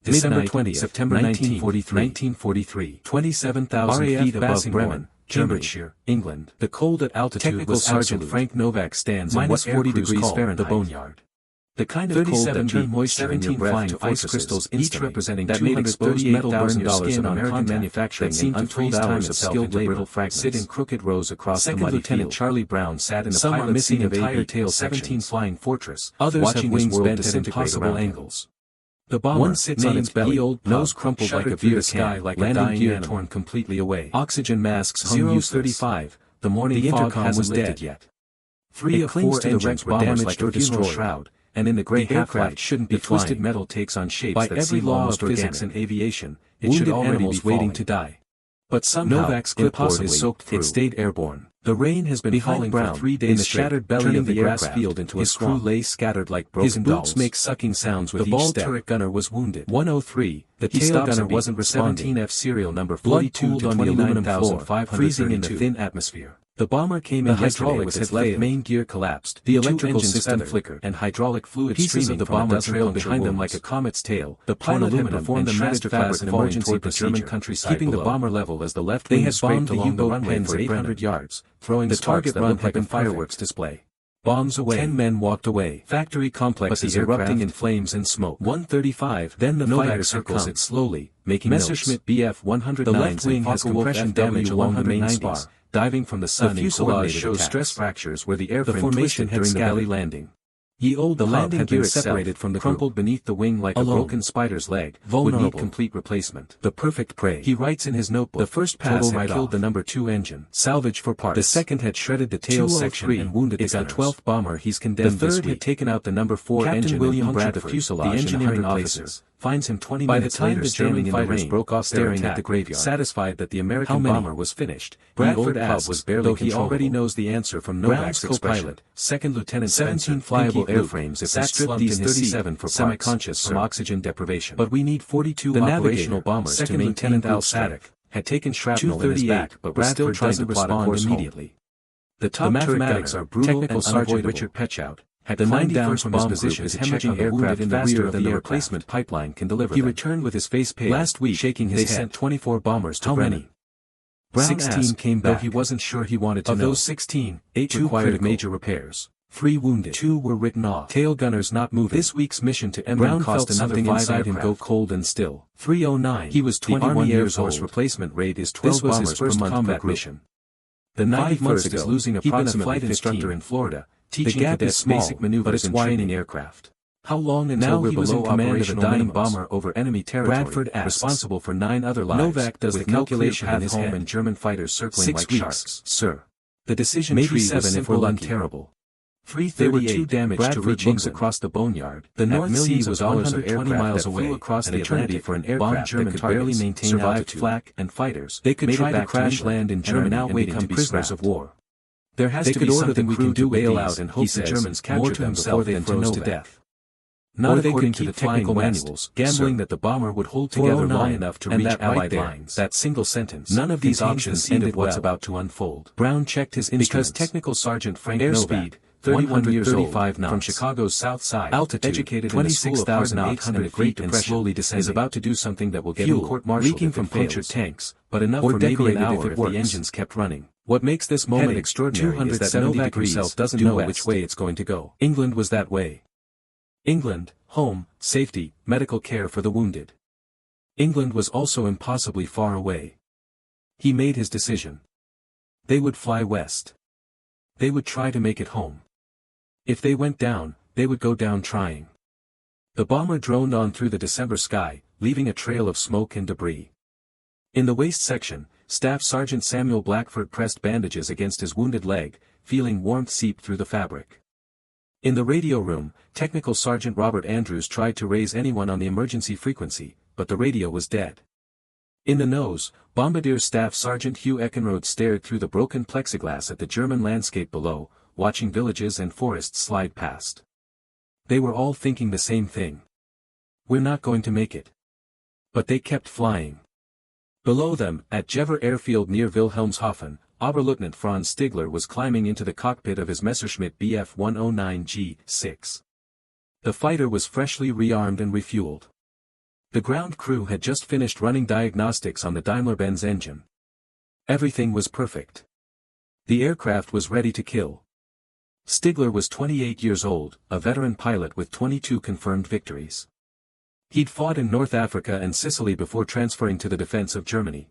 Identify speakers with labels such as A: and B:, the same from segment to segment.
A: December 20, September 1943. 27,000 feet above Bremen, Cambridgeshire, England. The cold at altitude Technical was Sergeant absolute. Frank Novak stands in what 40 degrees Fahrenheit. The boneyard. The kind of cold that turn moisture in your breath to ice crystals, each representing that made exposed metal burn your skin on American manufacturing that seemed to freeze hours of skilled labor sit in crooked rows across the muddy Lieutenant Charlie Brown sat in the pilot's seat of entire tail 17 flying fortress, others have wings bent at impossible angles. The bomber sits on its belly, old nose crumpled like a beer can, like landing gear torn completely away. Oxygen masks hung useless. 035, the morning fog was dead yet. 3 of 4 engines were damaged or destroyed. And in the gray half-light shouldn't be twisted metal takes on shapes by that every law of physics and aviation, it should already be waiting to die. But somehow, Novak's clipboard is soaked through. It stayed airborne. The rain has been falling for 3 days in the shattered belly of the grass field into a swamp. His crew lay scattered like broken dolls. His boots make sucking sounds with each step. The ball turret gunner was wounded. 103, the tail gunner wasn't responding. 17F serial number 42 on the aluminum floor, freezing in the thin atmosphere. The bomber came in yesterday with its left main gear collapsed, the electrical system flickered, and hydraulic fluid streaming the bomber trailed behind them like a comet's tail. The pilot had performed the masterclass in emergency procedure, keeping the bomber level as the left wing scraped along the runway for 800 yards, throwing the target run like a fireworks display. Bombs away. 10 men walked away. Factory complex is erupting in flames and smoke. 135. Then the fighter circles it slowly, making Messerschmitt Bf-109s. The left wing has compression damage along the main spar. Diving from the sun, the fuselage shows stress fractures where the airframe twisted during the belly landing. Ye Olde Pub landing gear separated from the crumpled beneath the wing like a broken spider's leg, would need complete replacement. The perfect prey. He writes in his notebook, the first pass had killed the number 2 engine, salvage for parts. The second had shredded the tail section and wounded the 12th bomber he's condemned. The third had taken out the number 4 engine. Captain William Bradford, the fuselage, the engineering officer, finds him 20 minutes later standing in the rain, broke off staring at the graveyard. Satisfied that the American bomber was finished, Bradford asks, was barely though he already knows the answer from Novak's co-pilot, Second Lieutenant 17 flyable airframes if we strip these 37 for semi-conscious from oxygen deprivation. But we need 42 operational bombers. Second Lieutenant Al Sadek had taken shrapnel in his back but was still trying to respond immediately. The top mathematics are brutal. Technical Sergeant Richard Petchout had the 91st bomb position is hemorrhaging aircraft in the rear than the replacement pipeline can deliver. He returned with his face pale. Last week, shaking his head. They sent 24 bombers to Bremen. Brown 16 asked, came back, though he wasn't sure he wanted to know. Of those 16, 8 required major repairs. 3 wounded. 2 were written off. Tail gunners not moving. This week's mission to Emden cost another 5 inside him go cold and still. 309. He was 21 years old. Replacement rate is 12 bombers per month combat mission. The 91st is losing approximately a flight instructor in Florida, teaching cadets basic maneuvers and training aircraft. How long until we're below command of a dying bomber over enemy territory? Bradford asks, responsible for 9 other lives. Novak does the calculation in his home and German fighters circling like sharks. Sir, the decision maybe 7 if we're lucky. Terrible. 338. They were too damaged to reach England. Across the boneyard. The North Sea was $120 miles away across the Atlantic for an aircraft that could barely maintain altitude. Flak and fighters. They could try to crash land in Germany now waiting to be prisoners of war. There has to be something we can do to bail out and hope the Germans capture them before they froze to death. Not according to the technical manuals, gambling that the bomber would hold together long enough to reach Allied lines. That single sentence. None of these options ended what's about to unfold. Brown checked his instruments. Because Technical Sergeant Frank Novak, 31 years old, from Chicago's south side, altitude, educated 26,800 feet and slowly descending, is about to do something that will get him court-martialed leaking from punctured tanks, but enough for maybe an hour if the engines kept running. What makes this moment extraordinary is that Novak himself doesn't know which way it's going to go. England was that way. England, home, safety, medical care for the wounded. England was also impossibly far away. He made his decision. They would fly west. They would try to make it home. If they went down, they would go down trying. The bomber droned on through the December sky, leaving a trail of smoke and debris. In the waist section, Staff Sergeant Samuel Blackford pressed bandages against his wounded leg, feeling warmth seep through the fabric. In the radio room, Technical Sergeant Robert Andrews tried to raise anyone on the emergency frequency, but the radio was dead. In the nose, Bombardier Staff Sergeant Hugh Eckenrode stared through the broken plexiglass at the German landscape below, watching villages and forests slide past. They were all thinking the same thing. We're not going to make it. But they kept flying. Below them, at Jever airfield near Wilhelmshaven, Oberleutnant Franz Stigler was climbing into the cockpit of his Messerschmitt Bf-109G-6. The fighter was freshly rearmed and refueled. The ground crew had just finished running diagnostics on the Daimler-Benz engine. Everything was perfect. The aircraft was ready to kill. Stigler was 28 years old, a veteran pilot with 22 confirmed victories. He'd fought in North Africa and Sicily before transferring to the defense of Germany.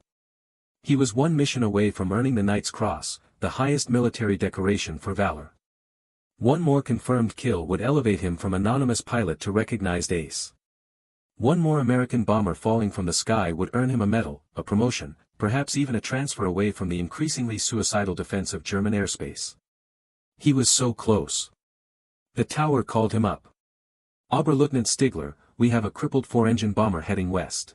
A: He was one mission away from earning the Knight's Cross, the highest military decoration for valor. One more confirmed kill would elevate him from anonymous pilot to recognized ace. One more American bomber falling from the sky would earn him a medal, a promotion, perhaps even a transfer away from the increasingly suicidal defense of German airspace. He was so close. The tower called him up. Oberleutnant Stigler, we have a crippled 4-engine bomber heading west.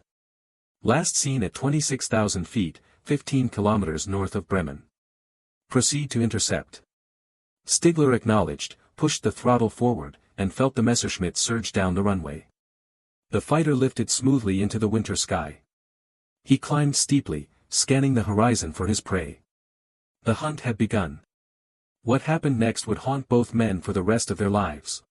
A: Last seen at 26,000 feet, 15 kilometers north of Bremen. Proceed to intercept. Stigler acknowledged, pushed the throttle forward, and felt the Messerschmitt surge down the runway. The fighter lifted smoothly into the winter sky. He climbed steeply, scanning the horizon for his prey. The hunt had begun. What happened next would haunt both men for the rest of their lives.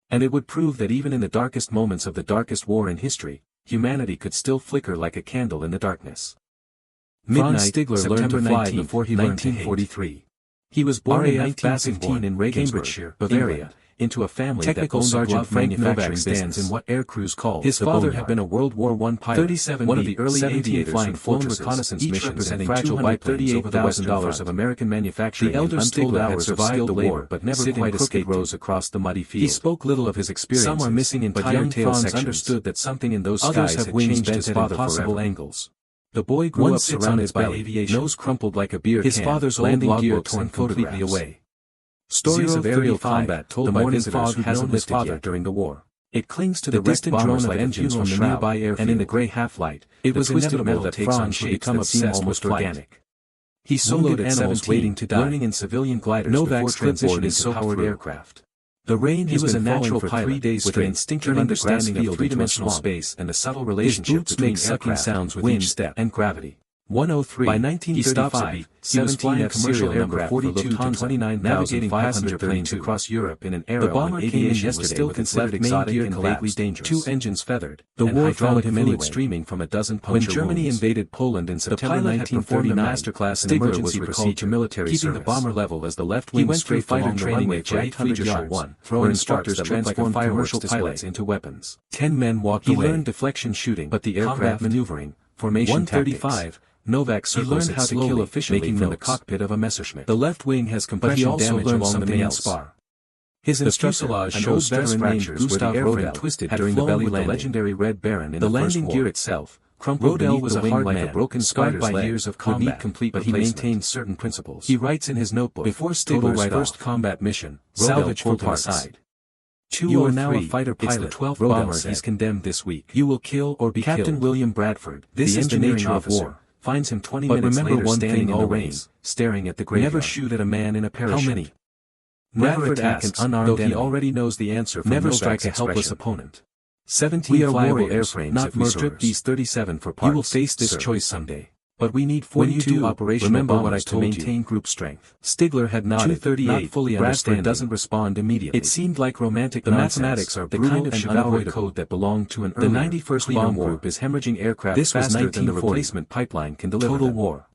A: And it would prove that even in the darkest moments of the darkest war in history, humanity could still flicker like a candle in the darkness. Franz Stigler learned to fly before he learned to hate. He was born in 1915 in Regensburg, Bavaria, into a family Technical that Sergeant Frank Novak stands in what aircrews called his father had been a World War I pilot, one of the early aviators flying flown reconnaissance missions and fragile biplanes over $1,000 of American manufacturing. The elder Stigler had survived the war but never quite escaped rows across the muddy field. He spoke little of his experiences, some are missing entire tail sections. Understood that something in those skies had changed his father forever. Angles. The boy grew up surrounded by aviation, nose crumpled like a beer can, his father's landing gear torn completely away. Stories of aerial combat told by visitors who known his father during the war. It clings to the distant drone of engines from the nearby airfield, and in the gray half-light, it was inevitable that Franz would become obsessed with organic. He soloed at 17, waiting to die, learning in civilian gliders Novak's before transitioning to powered aircraft. The rain he was a natural for 3 days with an instinctive understanding of three-dimensional space and a subtle relationship between sucking sounds with each step and gravity. 103. By 1935, he was flying a commercial aircraft for Lufthansa, 29,500 planes across Europe in an era when aviation was still considered exotic and vaguely dangerous. 2 engines feathered, the war followed him anyway, streaming from a dozen puncture wounds. When Germany invaded Poland in September 1939, masterclass in emergency procedure, military keeping the bomber level as the left wing straight fighter training range for 800 yards, where instructors transformed commercial pilots into weapons. 10 men walked away. He learned deflection shooting, but the aircraft maneuvering, formation 135. Novak learned how to kill efficiently from the cockpit of a Messerschmitt. The left wing has compression damage along the main spar. His fuselage shows veteran named Gustav Rödel twisted during the belly landing. The legendary Red Baron in the landing gear itself, crumpled Rödel was a hard man, a broken spider's by years of combat, complete, but he maintained certain principles. He writes in his notebook, before Stigler's first combat mission, salvage full parts. You are now a fighter pilot. It's the 12th bomber he's condemned this week. You will kill or be killed. Captain William Bradford, this is the nature of war. Finds him 20 minutes later standing in the rain, staring at the graveyard. Never shoot at a man in a parachute. How many? Never attack an unarmed enemy. He already knows the answer. Never strike a helpless opponent. 17 flyable airframes. Not if we strip these 37 for parts. You will face this choice someday. But we need 42 operational remember what I told you. To maintain group strength. Stigler had nodded, not fully Bradford doesn't respond immediately. It seemed like romantic nonsense. Mathematics are the kind of chivalry code that belonged to an earlier. The 91st Bomb Group is hemorrhaging aircraft faster than the replacement pipeline can deliver. Total war.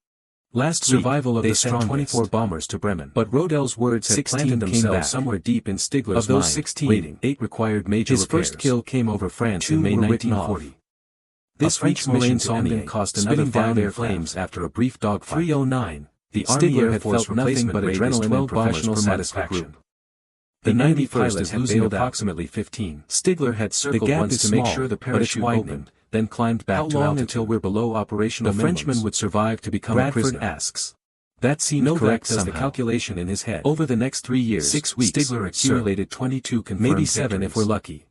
A: Last survival of the strongest. 24 bombers to Bremen. But Rödel's words had planted themselves somewhere deep in Stigler's mind. Of those 16, 8 required major repairs. His first kill came over France in May 1940. This French Marine Solomon cost another down air flames after a brief dogfight. 309. The Army Air had felt nothing but adrenaline and professional satisfaction. The 91st had bailed approximately 15. Stigler had circled once to make sure the parachute opened, then climbed back to altitude. How long until we're below operational minimums? The Frenchman would survive to become a prisoner. Bradford asks. That seemed correct as the calculation in his head. Over the next 3 years, 6 weeks, Stigler accumulated 22 confirmed maybe 7 if we're lucky.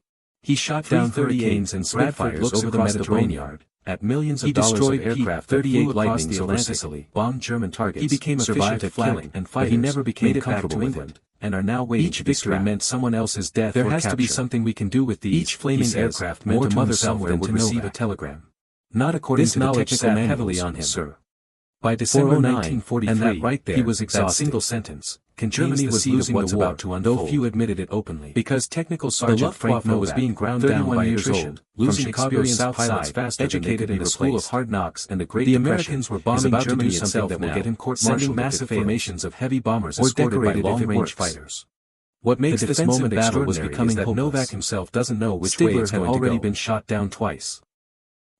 A: He shot down hurricanes and Spitfires over the Mediterranean, at millions of dollars of aircraft 38 lightnings over Sicily, bombed German targets. He became efficient at killing and fighting. He never became comfortable with England, and are now waiting. Each victory meant someone else's death. There has to be something we can do with these. Each flaming aircraft meant a mother somewhere would receive a telegram. Not according to the technical manuals, heavily on him, sir. By December 1943, and that right there, he was exhausted. That single sentence, Germany was losing what's about to unfold, though few admitted it openly. Because Technical Sergeant Frank Novak was being ground down by attrition, losing Chicago's South Side, educated in the School of Hard Knocks and the Great Depression. The Americans were bombing Germany itself that will get him court-martialed, massive formations of heavy bombers escorted by long-range fighters. What makes this moment extraordinary is that Novak himself doesn't know which way it's going to go. Stigler had already been shot down twice.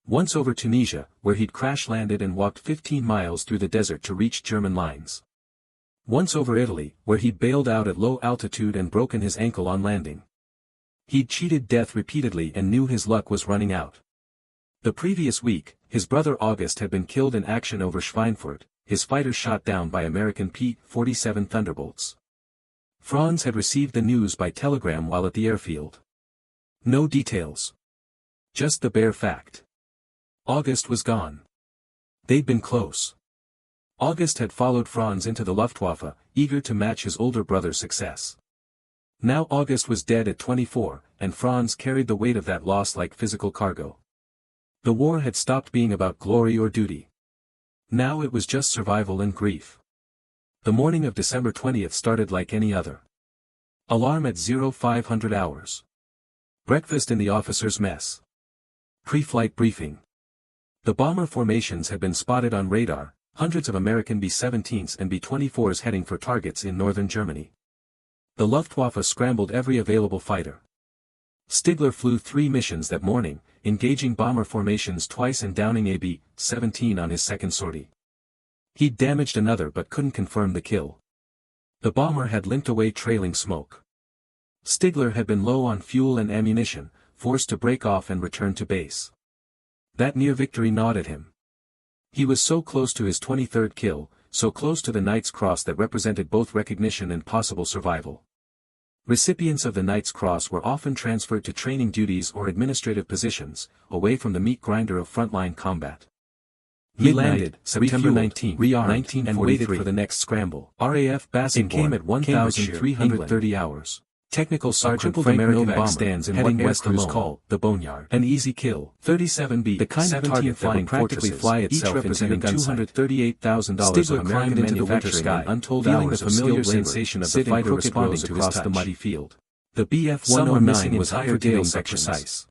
A: Once over Tunisia, where he'd crash-landed and walked 15 miles through the desert to reach German lines. Once over Italy, where he'd bailed out at low altitude and broken his ankle on landing. He'd cheated death repeatedly and knew his luck was running out. The previous week, his brother August had been killed in action over Schweinfurt, his fighter shot down by American P-47 Thunderbolts. Franz had received the news by telegram while at the airfield. No details. Just the bare fact. August was gone. They'd been close. August had followed Franz into the Luftwaffe, eager to match his older brother's success. Now August was dead at 24, and Franz carried the weight of that loss like physical cargo. The war had stopped being about glory or duty. Now it was just survival and grief. The morning of December 20th started like any other. Alarm at 0500 hours. Breakfast in the officers' mess. Pre-flight briefing. The bomber formations had been spotted on radar, hundreds of American B-17s and B-24s heading for targets in northern Germany. The Luftwaffe scrambled every available fighter. Stigler flew 3 missions that morning, engaging bomber formations twice and downing a B-17 on his second sortie. He'd damaged another but couldn't confirm the kill. The bomber had limped away trailing smoke. Stigler had been low on fuel and ammunition, forced to break off and return to base. That near victory gnawed at him. He was so close to his 23rd kill, so close to the Knight's Cross that represented both recognition and possible survival. Recipients of the Knight's Cross were often transferred to training duties or administrative positions, away from the meat grinder of frontline combat. He landed, September 19, rearmed, and waited for the next scramble. RAF Bassingbourn came at 1,330 hours. Technical Sergeant Frank Novak stands in what Westerners call the boneyard. An easy kill. 37B, the kind of target that would practically fly itself into your $238,000 of American manufacturing and untold hours of familiar sensation of the fighter responding to across the muddy field. The BF-109 was unforgiving but precise.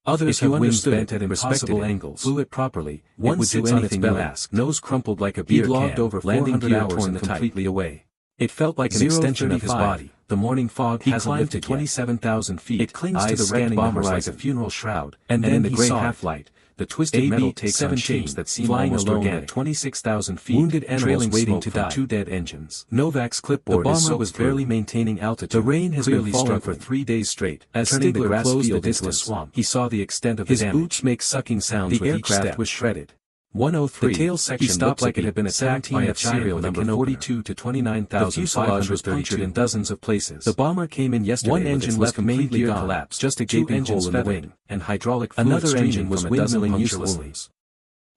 A: Others have wings bent at impossible angles. Flew it properly, it would do anything you asked. Nose crumpled like a beer can, over landing gear torn completely away. It felt like an extension of his body. The morning fog hasn't lifted 27,000 feet. It clings to the wrecked bomber like a funeral shroud, and then in the gray half-light, the twisted metal takes on shapes that seem almost organic. 26,000 feet, wounded animals waiting to die. 2 dead engines. Novak's clipboard was barely maintaining altitude. The rain has been falling for 3 days straight. As Stigler closed the distance swamp, he saw the extent of his damage. His boots make sucking sounds with each step. Was shredded. 103. The tail section stopped like it had been attacked by a serial number 42 to 29,500. The fuselage was punctured in dozens of places. The bomber came in yesterday. One engine was completely collapsed, just a gaping hole in the wing, and hydraulic fluid. Another engine was windmilling uselessly.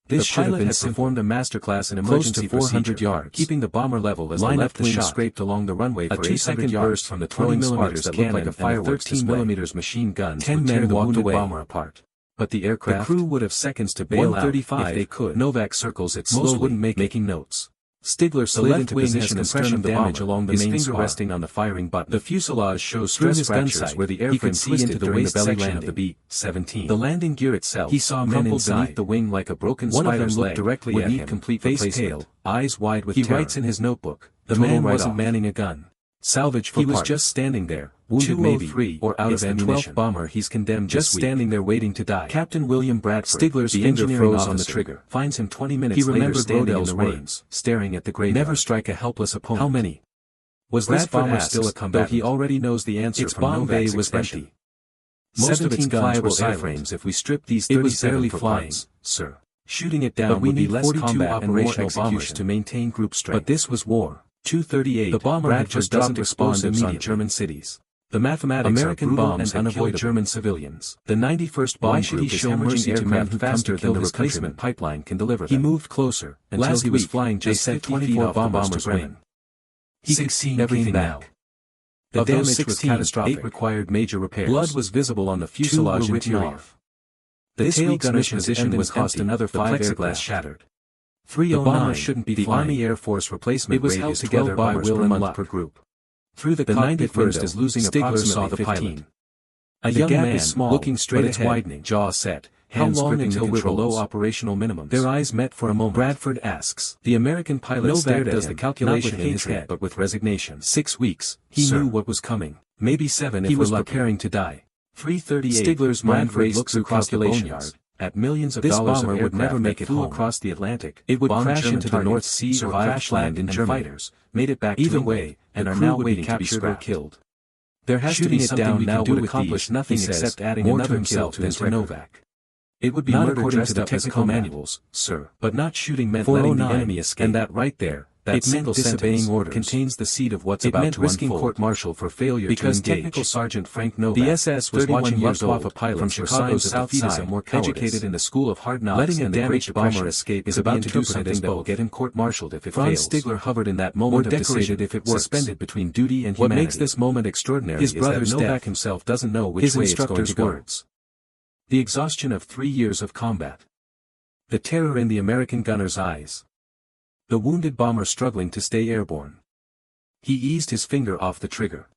A: This pilot had performed a masterclass in emergency 400 yards, keeping the bomber level as the left wing scraped along the runway for 800 yards burst from the 20mm that looked like a fireworks 13mm machine gun. 10 men walked away. Bomber apart. But the aircraft, the crew would have seconds to bail out if they could. Novak circles it slowly, wouldn't making notes. Stigler slid into position and compression damage along the main spar, resting on the firing button. The fuselage shows stress fractures where the airframe twisted into the waist section of the B-17. The landing gear itself, he saw men inside the wing like a broken spider's leg. Directly at him, complete face pale, eyes wide with terror. He writes in his notebook, the man wasn't manning a gun. Salvage for part. He was just standing there, wounded maybe, or out of ammunition. 12th bomber he's condemned just standing there waiting to die. Captain William Bradford, Stigler's finger froze on the trigger, finds him 20 minutes later standing in the rain, staring at the graveyard. Never strike a helpless opponent. How many? Was that bomber still a combatant? Though he already knows the answer from Novak's bay was empty. Most of its guns were airframes if we strip these 37 it was barely flying, sir. Shooting it down would be less combat and more execution to maintain group strength. But this was war. 238. The bomber had just dropped explosives on German cities. The mathematics American bombs and avoid German civilians. The 91st bomb group is hemorrhaging aircraft faster than the replacement pipeline can deliver them. He moved closer, until he was flying just 50 feet off the bomber's wing. He could see everything now. The damage was catastrophic. 8 required major repairs. Blood was visible on the fuselage interior. The tail gunner's position was cost another 5 aircraft shattered. The bomber shouldn't be the Army Air Force replacement. It was held together by will and luck per group. Through the 91st is losing approximately 15. A young man, looking straight ahead, widening, jaw set, hands gripping until we're below operational minimums. Their eyes met for a moment. Bradford asks. The American pilot stared at him, the calculation in his head, but with resignation. 6 weeks, he knew what was coming. Maybe 7 if he was preparing to die. 3:38. Stigler's mind raced across the boneyard. At millions of dollars, this bomber would never make it home across the Atlantic. It would crash into the North Sea or crash land in Germany. Fighters made it back either way, and are now waiting to be captured or killed. There has to be something we can do would accomplish nothing except adding another himself than to Novak. It would be not according to the technical manuals, sir. But not shooting meant letting the enemy escape. And that right there, that single disobeying orders, contains the seed of what's about to risking court-martial for failure because to engage. Technical Sergeant Frank Novak, the SS was watching Luftwaffe pilot from Chicago's south side, more educated in the school of hard knocks, letting a damaged bomber escape is about to do something that will get him court-martialed if it fails. Franz Stigler hovered in that moment, or decorated if it works, suspended between duty and humanity. What makes this moment extraordinary his brother's is that Novak himself doesn't know which way it's going to go. The exhaustion of 3 years of combat. The terror in the American gunner's eyes. The wounded bomber struggling to stay airborne. He eased his finger off the trigger.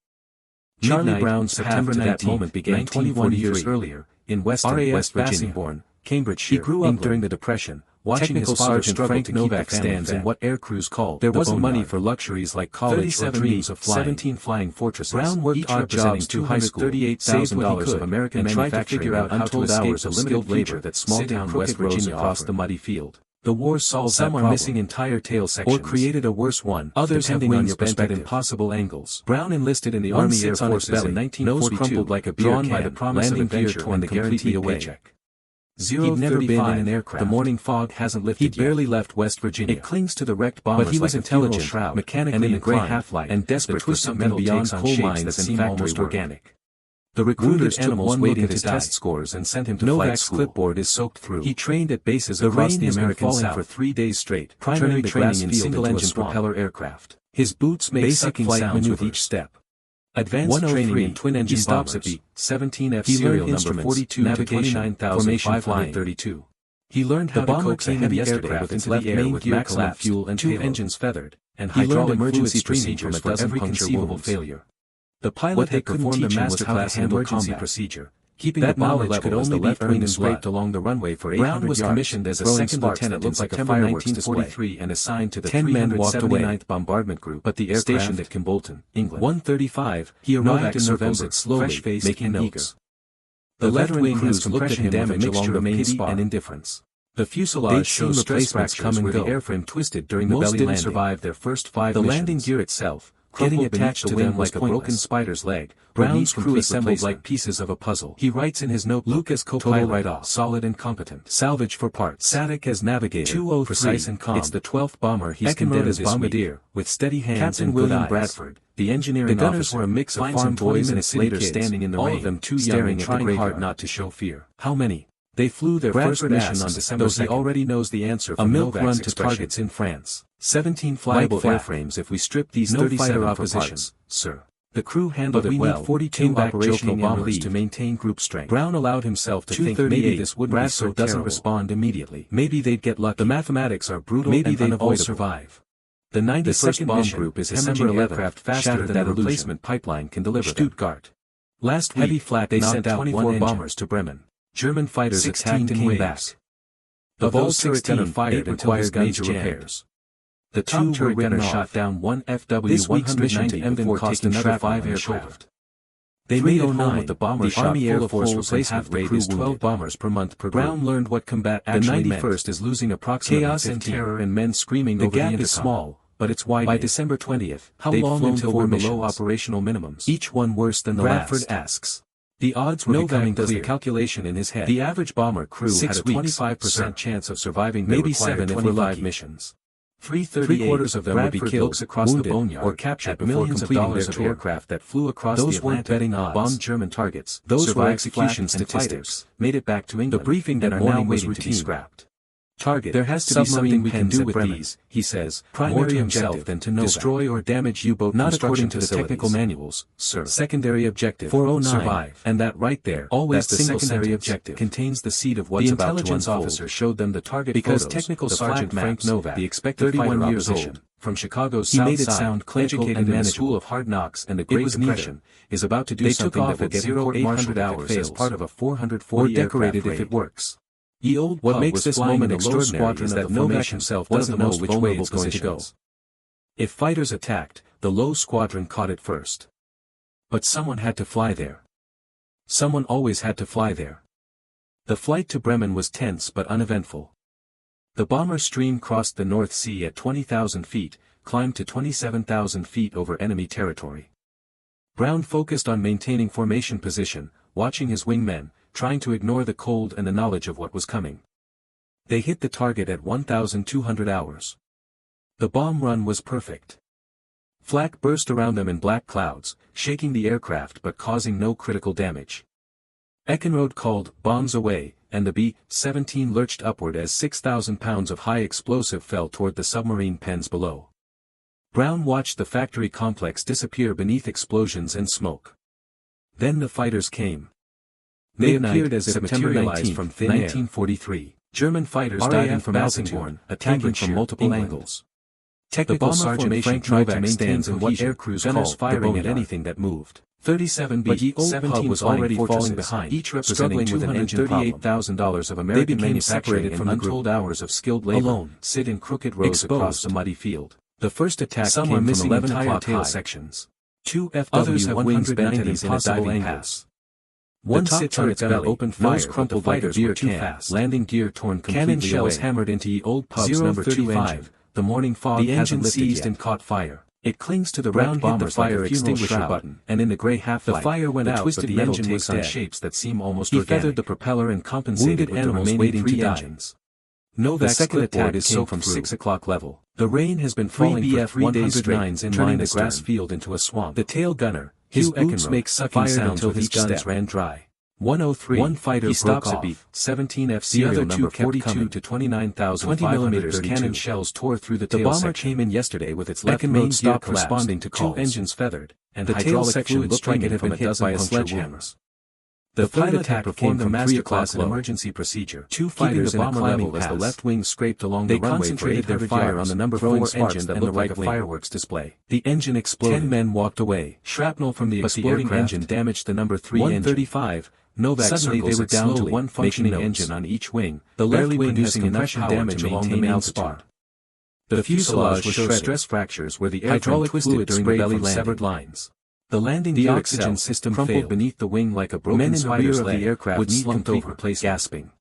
A: Charlie Brown's September 19 moment began 21 years earlier, in Weston, West Virginia. Cambridgeshire, he grew up during the Depression, watching his father struggle to keep the stands in what air crews called there wasn't money for luxuries like college or dreams of flying. 17 flying fortresses. Brown worked odd jobs to high school, saved what he could, of American and tried to figure out untold hours of limited labor that small-town West Virginia across the muddy field. The war solved some are missing entire tail sections, or created a worse one. Others depending on your perspective. Impossible angles. Brown enlisted in the Army Air Forces in 1942, crumpled like a beer can, by the promise of adventure and the guaranteed paycheck. He'd never been in an aircraft. The morning fog hasn't lifted yet. He barely left West Virginia. It clings to the wrecked bombers, but he was like intelligent, shroud, mechanically and gray half-light, and desperate for something beyond coal mines that seem almost organic. The recruiters took one look at his test scores and sent him to Novak's clipboard is soaked through. He trained at bases across the American South for 3 days straight, primary training in single-engine propeller aircraft. His boots made sucking sounds with each step. Advanced training in twin-engine bombers. At B-17F serial number 42 to 29,532. He learned how to coax a heavy aircraft into the air with maximum fuel and 2 engines feathered, and hydraulic emergency procedures for every conceivable failure. The pilot had performed a masterclass emergency procedure, keeping that knowledge could only be earned and scraped along the runway for 800 yards. Brown was commissioned as a second lieutenant in September 1943 and assigned to the 379th Bombardment Group, but the aircraft stationed at Kimbolton, England. 1:35, he arrived in November, slowly, making notes. The left wing has compression damage along the main spar and indifference. The fuselage shows stress fractures where the airframe twisted during the belly landing. Survived their first 5 missions. The landing gear itself, getting attached to them like a broken spider's leg. Brown's crew assembled like pieces of a puzzle. He writes in his note, Lucas co-pilot write-off, solid and competent. Salvage for parts. Sadek as navigator, 203, precise and calm. It's the 12th bomber he's condemned as bombardier, with steady hands. Captain William Bradford, the engineering officer. The gunners were a mix of farm boys and a city kid, standing in the rain, all of them too young and trying hard not to show fear. How many? They flew their first mission on December 2nd. He already knows the answer from a milk run to targets in France. 17 flyable airframes if we strip these 37 oppositions, sir. The crew handled it well. 42 operational bombers to maintain group strength. Brown allowed himself to think maybe this wouldn't be so doesn't respond immediately. Maybe they'd get lucky. The mathematics are brutal maybe and unavoidable. All survive. The 91st Bomb Group is hemorrhaging aircraft faster than a replacement pipeline can deliver Stuttgart. Last week, heavy flak they sent out 24 bombers to Bremen. German fighters attacked and came back. Of all 16 fired required major repairs. The 2 turret gunners shot down 1 FW-190 before cost another 5 aircraft. They made it home with the bombers shot Army Air Force replacement rate is 12 bombers per month per group. Brown learned what combat actually meant. The 91st is losing approximately chaos and terror and men screaming over the intercom. The gap is small, but it's wide. By December 20th, how long until we're below operational minimums? Each one worse than the last. Bradford asks. The odds were becoming clear. The calculation in his head. The average bomber crew had a 25% chance of surviving maybe 7 if we're lucky missions. 3/4 of them would be killed across the boneyard or captured before completing their tour. Aircraft that flew across the Atlantic weren't betting odds. Bombed German targets. Those were execution statistics. Made it back to England. The briefing that are now waiting to be scrapped. Target. There has to be something we can do with these, he says, more to himself than to Novak. Destroy or damage U-boat not according to the technical manuals, sir. Secondary objective. 409. Survive. And that right there, always the secondary objective, contains the seed of what's about to unfold. The intelligence officer showed them the target because technical sergeant Frank Novak, the expected 31 years old, from Chicago's South Side, he made it sound clinical and in the School of Hard Knocks and the Great Depression, is about to do something that will get 0-800 hours as part of a 440 or decorated if it works. Ye Olde Pub what makes this moment extraordinary is that Novak himself doesn't know which way it's going to go. If fighters attacked, the low squadron caught it first. But someone had to fly there. Someone always had to fly there. The flight to Bremen was tense but uneventful. The bomber stream crossed the North Sea at 20,000 feet, climbed to 27,000 feet over enemy territory. Brown focused on maintaining formation position, watching his wingmen, trying to ignore the cold and the knowledge of what was coming. They hit the target at 1,200 hours. The bomb run was perfect. Flak burst around them in black clouds, shaking the aircraft but causing no critical damage. Eckenrode called bombs away, and the B-17 lurched upward as 6,000 pounds of high explosive fell toward the submarine pens below. Brown watched the factory complex disappear beneath explosions and smoke. Then the fighters came. They appeared as if materialized from thin air. 1943. German fighters diving from altitude, attacking from multiple angles. Technical Sergeant Frank Novak stands in what air crews call firing at anything that moved. 37 B-17 was already falling behind, each representing $238,000 of American manufacturing and untold hours of skilled labor, sit in crooked rows across the muddy field. The first attack came from 11 o'clock tail sections. Two others have wings bent at impossible angles. One sits on its belly, open fire, crumpled like a deer too fast. Landing gear torn completely away. Cannon shells hammered into Ye Olde Pub's number 2 engine. The morning fog the engine seized and caught fire. It clings to the round bomber fire extinguisher button, and in the gray half-light, the fire went out, but the engine takes on shapes that seem almost organic. He feathered the propeller and compensated with animals waiting to die. Novak's second attack is so from 6 o'clock level. The rain has been falling for 3 days straight, turning the grass field into a swamp. The tail gunner, his boots make sucking sounds until his guns ran dry. 103. One fighter stops at B-17 F serial number 42 to 29,500 cannon shells tore through the tail. The bomber came in yesterday with its left main stop responding to calls. 2 engines feathered, and the tail section looked like it had been hit by a sledgehammer. The third attack performed the masterclass in emergency procedure. 2 fighters in a climbing pass. As the left wing scraped along the runway. They concentrated their fire on the number 4 engine that looked like a fireworks display. The engine exploded. 10 men walked away. Shrapnel from the exploding engine damaged the number 3 engine. 135. Novak suddenly they were down to one functioning engine on each wing, the left wing producing enough damage along the main spar. The fuselage was showed stress fractures where the hydraulic fluid sprayed from severed lines. The landing gear oxygen system crumpled beneath the wing like a broken spider's leg, the aircraft would slumped over, gasping.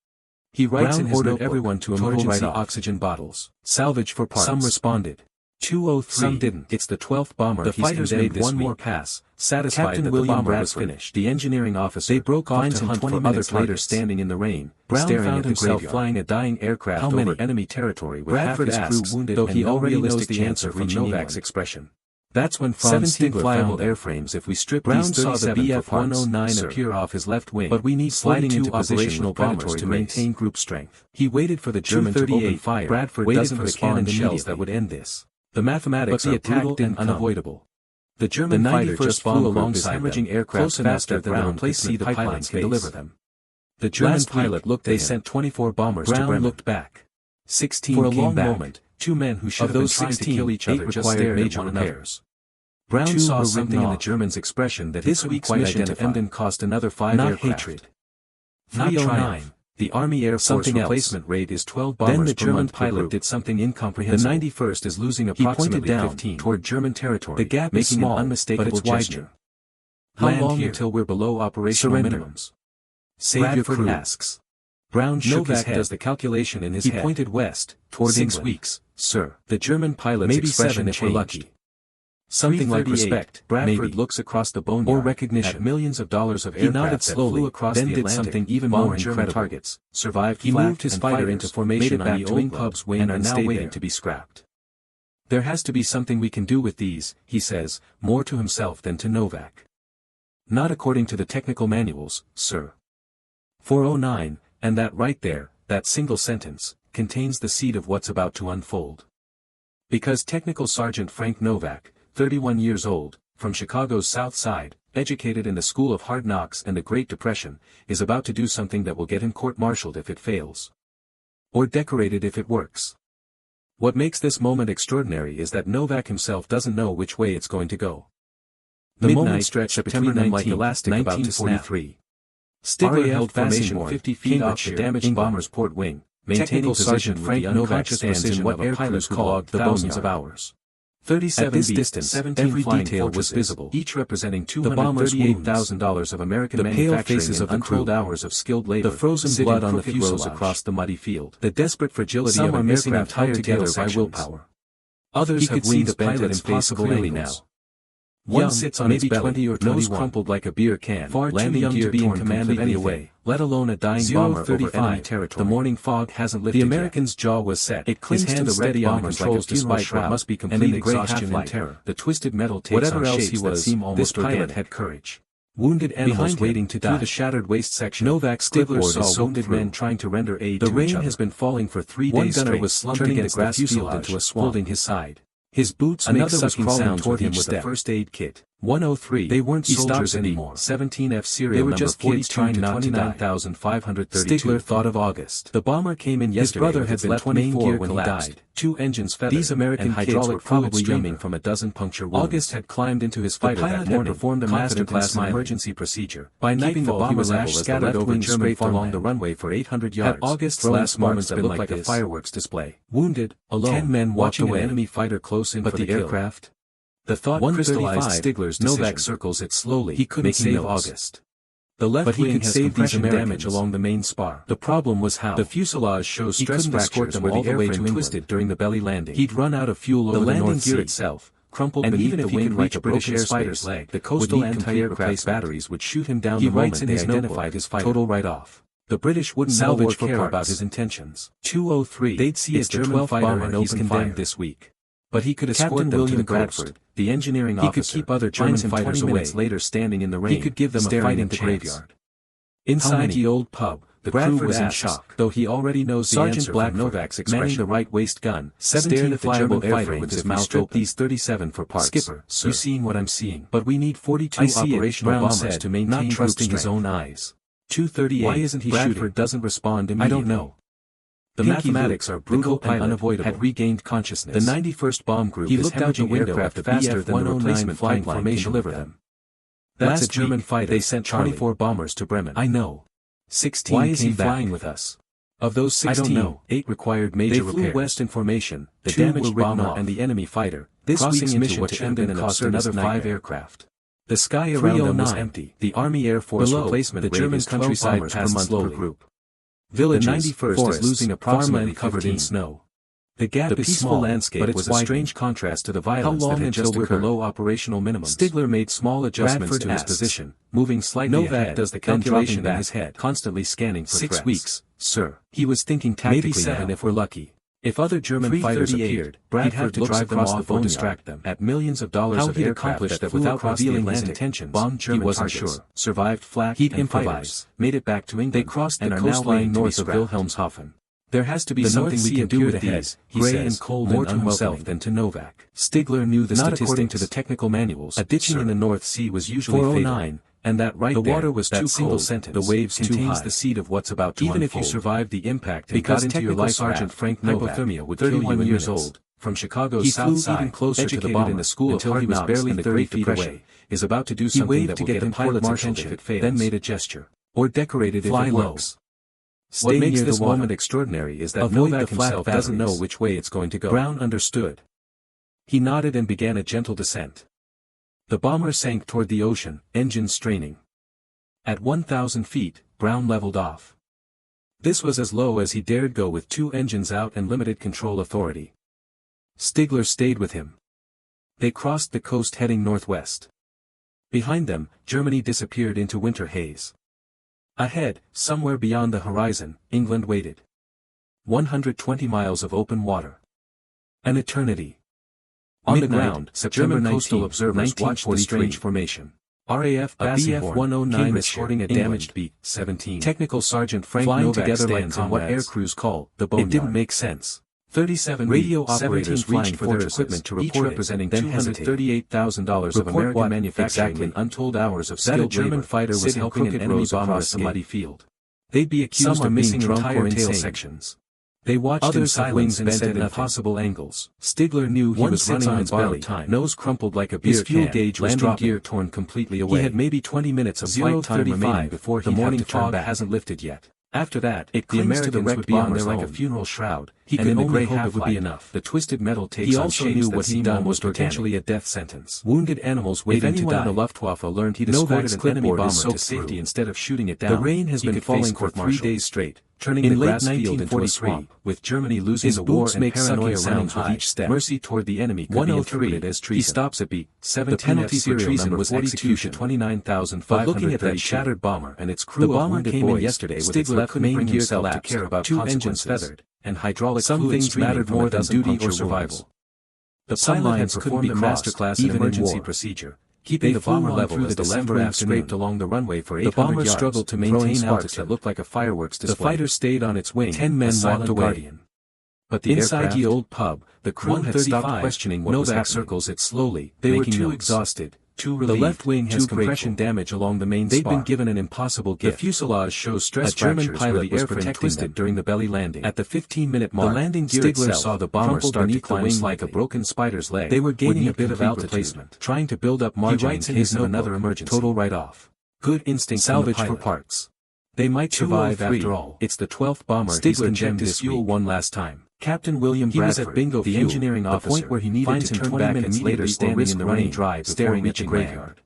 A: He writes in his notebook, everyone to emergency oxygen bottles. Salvage for parts. Some responded. 203. Some didn't. It's the 12th bomber. The fighters made one more pass, satisfied that the bomber was finished. The engineering officer. They broke off to hunt for other fighters standing in the rain. Brown found himself flying a dying aircraft over enemy territory with half his crew wounded, though he already knows the answer from Novak's expression. That's when Franz Stigler flyable airframes if we strip Brown saw the BF-109 appear off his left wing, but we need sliding into operational bombers to maintain group strength. He waited for the German to open fire. Bradford doesn't respond shells that would end this. The mathematics are brutal and unavoidable. The German fighter just flew alongside hemorrhaging aircraft faster than the replacement pipelines can deliver them. The German pilot looked. They sent 24 bombers to Bremen. Looked back. 16 for a long moment. 2 men who should have been trying to kill each other just stared at one another. Brown saw something in the German's expression that this week's mission to Emden cost another 5 aircraft. Hatred. 309. The Army Air Force replacement rate is 12 bombers per month. Then the German pilot did something incomprehensible. The 91st is losing approximately 15 toward German territory, the gap is small, an unmistakable gesture. How long until we're below operational minimums? Save your crew. Asks. Brown shook his head. Does the calculation in his head. He pointed west, toward 6 weeks, sir. The German pilot's maybe expression if we're lucky. Something like respect. Bradford looks across the boneyard, or recognition. At millions of dollars of aircraft that flew across then the Atlantic, did something even more incredible. Targets, survived. He moved his fighter into formation on the Olde Pub's wing and are now waiting to be scrapped. There has to be something we can do with these, he says, more to himself than to Novak. Not according to the technical manuals, sir. 409, and that right there, that single sentence, contains the seed of what's about to unfold. Because Technical Sergeant Frank Novak, 31 years old, from Chicago's South Side, educated in the School of Hard Knocks and the Great Depression, is about to do something that will get him court-martialed if it fails. Or decorated if it works. What makes this moment extraordinary is that Novak himself doesn't know which way it's going to go. The moment stretched September 19, like elastic 1943. Stigler held formation 50 feet off the damaged bomber's port wing, maintaining position Frank Novak stands in what air crews called the thousands of hours. 37
B: At this
A: beats,
B: distance,
A: 17
B: every
A: flying
B: detail was
A: fortresses,
B: visible.
A: each representing
B: bomber's
A: $238,000 of American
B: the pale
A: manufacturing
B: faces
A: and
B: of the
A: untold
B: crew.
A: hours of skilled labor,
B: The frozen
A: sitting
B: blood on the
A: crooked rows
B: fuselage.
A: across the muddy field. The desperate fragility of
B: Some
A: an
B: are missing
A: aircraft
B: entire
A: held together
B: tail
A: by
B: sections.
A: willpower. Others
B: He
A: have
B: could see
A: wings
B: the
A: bent at
B: pilot's face
A: impossible
B: clearly
A: angles.
B: now.
A: One
B: Young,
A: sits on
B: maybe
A: its belly,
B: 20 or
A: nose
B: 21.
A: crumpled like a beer can,
B: Far too
A: landing
B: young to
A: gear
B: be in
A: torn
B: command of
A: completely
B: anything.
A: away, let alone a dying bomber over
B: 035.
A: enemy territory. The morning fog hasn't lifted
B: The
A: yet.
B: American's
A: jaw was set.
B: It clings
A: His
B: to
A: hands
B: the red
A: steady on the
B: bombers
A: controls
B: like a funeral
A: despite
B: shroud.
A: what must be
B: And
A: complete
B: in the great
A: exhaustion and
B: half-light,
A: terror. The twisted metal takes
B: whatever
A: on
B: else
A: shapes
B: he
A: that
B: was,
A: seem
B: this
A: almost
B: pilot
A: organic.
B: had courage.
A: Wounded animals
B: Behind him,
A: waiting to die. Through the shattered waist section, Novak Stigler saw wounded men trying to render aid to each other. The rain has been falling for 3
B: One
A: days
B: gunner
A: straight,
B: was slumped
A: turning the
B: against the
A: grass field
B: fuselage,
A: into a swamp,
B: holding
A: his side. His boots make
B: Another was
A: sucking
B: crawling
A: sounds
B: toward
A: with
B: him
A: each
B: with a
A: step.
B: first aid kit.
A: 103. They weren't
B: He stopped
A: soldiers
B: at
A: anymore. 17F serial
B: They were
A: number
B: just kids
A: 42
B: trying
A: to
B: not to die.
A: 29,532. Stigler thought of August. The bomber came in yesterday.
B: His brother
A: with
B: had
A: its
B: been
A: left
B: 24
A: main gear
B: when he
A: collapsed.
B: died.
A: 2 engines feathered.
B: These American
A: and
B: kids
A: hydraulic
B: were
A: fluid
B: probably
A: streaming
B: younger.
A: from a dozen puncture wounds. August had climbed into his fighter
B: pilot
A: that
B: had
A: morning,
B: performed a
A: confident in
B: masterclass
A: smiling.
B: emergency
A: procedure. By nightfall,
B: the bomber
A: he was
B: level
A: ash
B: as the
A: scattered
B: left
A: over
B: wing
A: German
B: scraped
A: far along
B: along
A: the runway for 800
B: At
A: yards.
B: August's
A: throwing
B: last
A: sparks
B: moments
A: that
B: been
A: looked
B: like
A: like a
B: this.
A: fireworks display. Wounded, alone,
B: 10 men walked
A: watching
B: away.
A: an enemy fighter close in
B: But
A: for
B: the
A: the
B: kill.
A: aircraft. The thought crystallized Stigler's decision. Novak circles it slowly,
B: He couldn't
A: making
B: save
A: notes.
B: August.
A: The left
B: But he
A: wing
B: could
A: has
B: save these
A: compression damage
B: Americans.
A: along the main spar. The problem was how. The fuselage shows
B: He
A: stress
B: couldn't escort
A: fractures
B: them
A: where
B: all
A: the
B: the way to
A: airframe
B: England.
A: twisted during the belly landing. He'd run out of fuel over the
B: landing
A: North
B: gear
A: Sea
B: itself,
A: crumpled
B: and
A: beneath
B: even
A: the
B: if he
A: wing
B: could
A: like
B: reach
A: a broken
B: British
A: spider's
B: airspace,
A: leg. The
B: would
A: coastal
B: need complete
A: anti-aircraft
B: replacement.
A: batteries would shoot him down
B: He
A: the
B: writes
A: moment
B: in
A: they
B: his
A: identified
B: notebook,
A: his fighter.
B: total write-off.
A: The British wouldn't
B: Salvage
A: know or
B: for
A: care
B: parts.
A: about his intentions. 203. They'd see
B: It's
A: it's the
B: the
A: 12th
B: 12th
A: bomber
B: bomber
A: and he's
B: open
A: condemned
B: fire.
A: this week. But he could escort
B: Captain
A: them
B: William
A: to the
B: Bradford,
A: coast. The engineering
B: He
A: officer
B: could keep other German
A: finds him
B: fighters
A: 20 minutes
B: away.
A: later standing in the rain.
B: He could give them a
A: staring
B: fighting
A: at the
B: chance.
A: graveyard. Inside
B: many?
A: the Olde Pub, the
B: Bradford
A: crew was in
B: asks,
A: shock. Though he already knows the
B: Sergeant
A: answer
B: Blackford,
A: from Novak's
B: manning
A: expression.
B: the
A: right waist gun,
B: 17
A: stared at the German
B: fighter
A: fighter with his mouth open. These 37 for parts. Skipper,
B: sir.
A: you seeing what I'm seeing? But we need 42
B: I see it,
A: operational
B: Brown
A: bombers
B: said,
A: to maintain
B: not trusting
A: group
B: his
A: strength.
B: own eyes.
A: 238. Why isn't he
B: Bradford
A: shooting? Doesn't respond
B: I
A: immediately.
B: don't know.
A: The
B: Pinky
A: mathematics
B: Luke,
A: are brutal
B: the co-pilot,
A: and unavoidable.
B: had regained consciousness.
A: The 91st Bomb Group
B: He
A: is
B: looked out the
A: hemorrhaging
B: window
A: aircraft
B: at the
A: faster than the
B: BF-109
A: replacement flying
B: pipeline
A: formation
B: can
A: deliver
B: deliver
A: them. That's a
B: Last
A: German
B: week,
A: fighter.
B: they sent
A: 24 bombers to Bremen.
B: I know.
A: 16
B: Why is he
A: came back.
B: flying with us?
A: Of those 16,
B: I don't know.
A: 8 required major
B: They flew
A: repairs.
B: west
A: in formation, the
B: 2
A: damaged
B: were written
A: bomber
B: off.
A: and the enemy fighter. This
B: Crossing
A: week's
B: into
A: mission
B: what
A: to
B: should have
A: Emden
B: been an
A: cost another
B: absurdist
A: 5
B: nightmare.
A: aircraft. The sky around them was
B: 309.
A: empty. The Army Air Force
B: Below,
A: replacement
B: the
A: rate
B: German
A: is 12
B: countryside
A: bombers per
B: passed
A: month
B: slowly.
A: per group. Villages,
B: The 91st
A: forests,
B: is losing approximately
A: farmland covered in
B: 15.
A: snow. The gap
B: The
A: is
B: peaceful
A: small,
B: landscape
A: but it
B: was
A: was a
B: widening.
A: strange contrast to the violence
B: long
A: that had
B: until
A: just
B: we're
A: occurred.
B: below
A: Operational minimums.
B: Stigler
A: Stigler made small adjustments
B: Bradford
A: to his
B: asked.
A: position, moving slightly
B: Novak
A: ahead,
B: does the
A: then
B: calculation
A: dropping
B: in
A: back,
B: his head.
A: constantly scanning for
B: 6
A: threats.
B: weeks,
A: Sir, he was thinking tactically
B: maybe 7
A: now.
B: if we're lucky.
A: If other German fighters appeared, he'd have to drive them off or distract them. At millions of dollars
B: How
A: of
B: he'd
A: aircraft
B: accomplish
A: that
B: that
A: without
B: without
A: revealing his
B: Atlantic,
A: intentions,
B: bombed
A: he
B: German
A: wasn't
B: targets.
A: sure. Survived flak
B: He'd
A: and
B: improvise.
A: fighters, made it back to England.
B: They crossed
A: and
B: the
A: are now
B: coastline
A: waiting to be
B: north of
A: scrapped.
B: Wilhelmshaven.
A: There has to be
B: The
A: something
B: North
A: we
B: Sea
A: can do with
B: appeared
A: these,
B: ahead,
A: he
B: gray
A: says,
B: and cold
A: more
B: and
A: to himself
B: unwelcoming.
A: than to Novak. Stigler knew the
B: Not
A: statistics
B: according
A: to the technical manuals. A ditching
B: sir.
A: in the North Sea was usually
B: 409,
A: fatal. And that right
B: the
A: there,
B: water was
A: that
B: too
A: single
B: cold,
A: sentence,
B: the waves too
A: contains
B: high.
A: the seed of what's about to
B: Even
A: unfold.
B: if you
A: survived the impact and
B: Because
A: got into your
B: Technical
A: life
B: Sergeant
A: raft,
B: Frank Novak,
A: hypothermia would kill you
B: 31
A: in
B: years
A: minutes.
B: old,
A: From Chicago's
B: he
A: South
B: flew
A: Side,
B: even closer to the
A: educated
B: bomber
A: in the School of
B: until
A: Hard
B: he was
A: Knocks
B: barely
A: and the
B: 30
A: Great
B: feet
A: Depression,
B: away.
A: is about to do
B: He
A: something
B: waved
A: that
B: to
A: will
B: get
A: get
B: the
A: him
B: pilot's
A: court-martialed
B: attention,
A: if it fails.
B: then made a gesture.
A: Or decorated
B: Fly
A: if it
B: low.
A: works.
B: Stay
A: What makes
B: near
A: this
B: the water.
A: moment extraordinary is that
B: Avoid
A: Novak
B: the flak
A: himself doesn't know
B: batteries.
A: which way it's going to go.
B: Brown understood.
A: He nodded and began a gentle descent. The bomber sank toward the ocean, engines straining. At 1,000 feet, Brown leveled off. This was as low as he dared go with 2 engines out and limited control authority. Stigler stayed with him. They crossed the coast heading northwest. Behind them, Germany disappeared into winter haze. Ahead, somewhere beyond the horizon, England waited. 120 miles of open water. An eternity. On the ground, September 19, coastal observers watched the strange formation. RAF BF-109 escorting a damaged B-17. Technical Sergeant Frank Novak stands in what air crews call the boneyard. It didn't make sense. 37 radio operators reached for their equipment to report representing $238,000 of American manufacturing in untold hours of skilled labor. German fighter was helping an enemy bomber across a muddy field. They'd be accused of missing entire tail sections. They watched in silence and bent at impossible angles. Stigler knew he was running on his belly, nose crumpled like a beer can, his fuel gauge was dropping, gear torn completely away. He had maybe 20 minutes of flight time remaining before the morning fog hasn't lifted yet. After that, the Americans would be on there like a funeral shroud, he could only hope it would be enough. The twisted metal takes on shapes that seemed almost potentially a death sentence. Wounded animals waiting to die. If anyone in the Luftwaffe learned he'd escorted an enemy bomber to safety instead of shooting it down, the rain has been falling for 3 days straight, turning the grass field into a swamp, with Germany losing the war and paranoia running with each step. Mercy toward the enemy could be interpreted as treason. He stops at B-17. The penalty for treason was execution. 29,500. But looking at that shattered bomber and its crew, the bomber came in yesterday with its left main gear collapsed, to care about 2 engines feathered, and hydraulic fluid things mattered more than duty or survival. The pilot had performed a masterclass in emergency procedure, keeping the bomber level through the December afternoon. Scraped along the runway for 800 yards. The bomber struggled to maintain altitude that looked like a fireworks display. The fighter stayed on its wing. 10 men walked away. Guardian. But the inside the Olde Pub, the crew had stopped questioning what was happening. Circles it slowly. They were too exhausted, too relieved. The left wing has compression damage along the main spar. They've been given an impossible gift. The fuselage shows stress fractures. A German pilot was twisted during the belly landing. At the 15-minute mark, the landing gear Stigler saw the bomber start to climb like a broken spider's leg. They were gaining a bit of altitude, trying to build up margin in case of another emergency. Total write-off. Good instinct. Salvage for parts. They might survive after all. It's the 12th bomber. Stigler checked his fuel one last time. Captain William Bradford, was at Bingo the engineering officer, the point where he needed to turn back minutes later standing in the rain drive staring at the graveyard.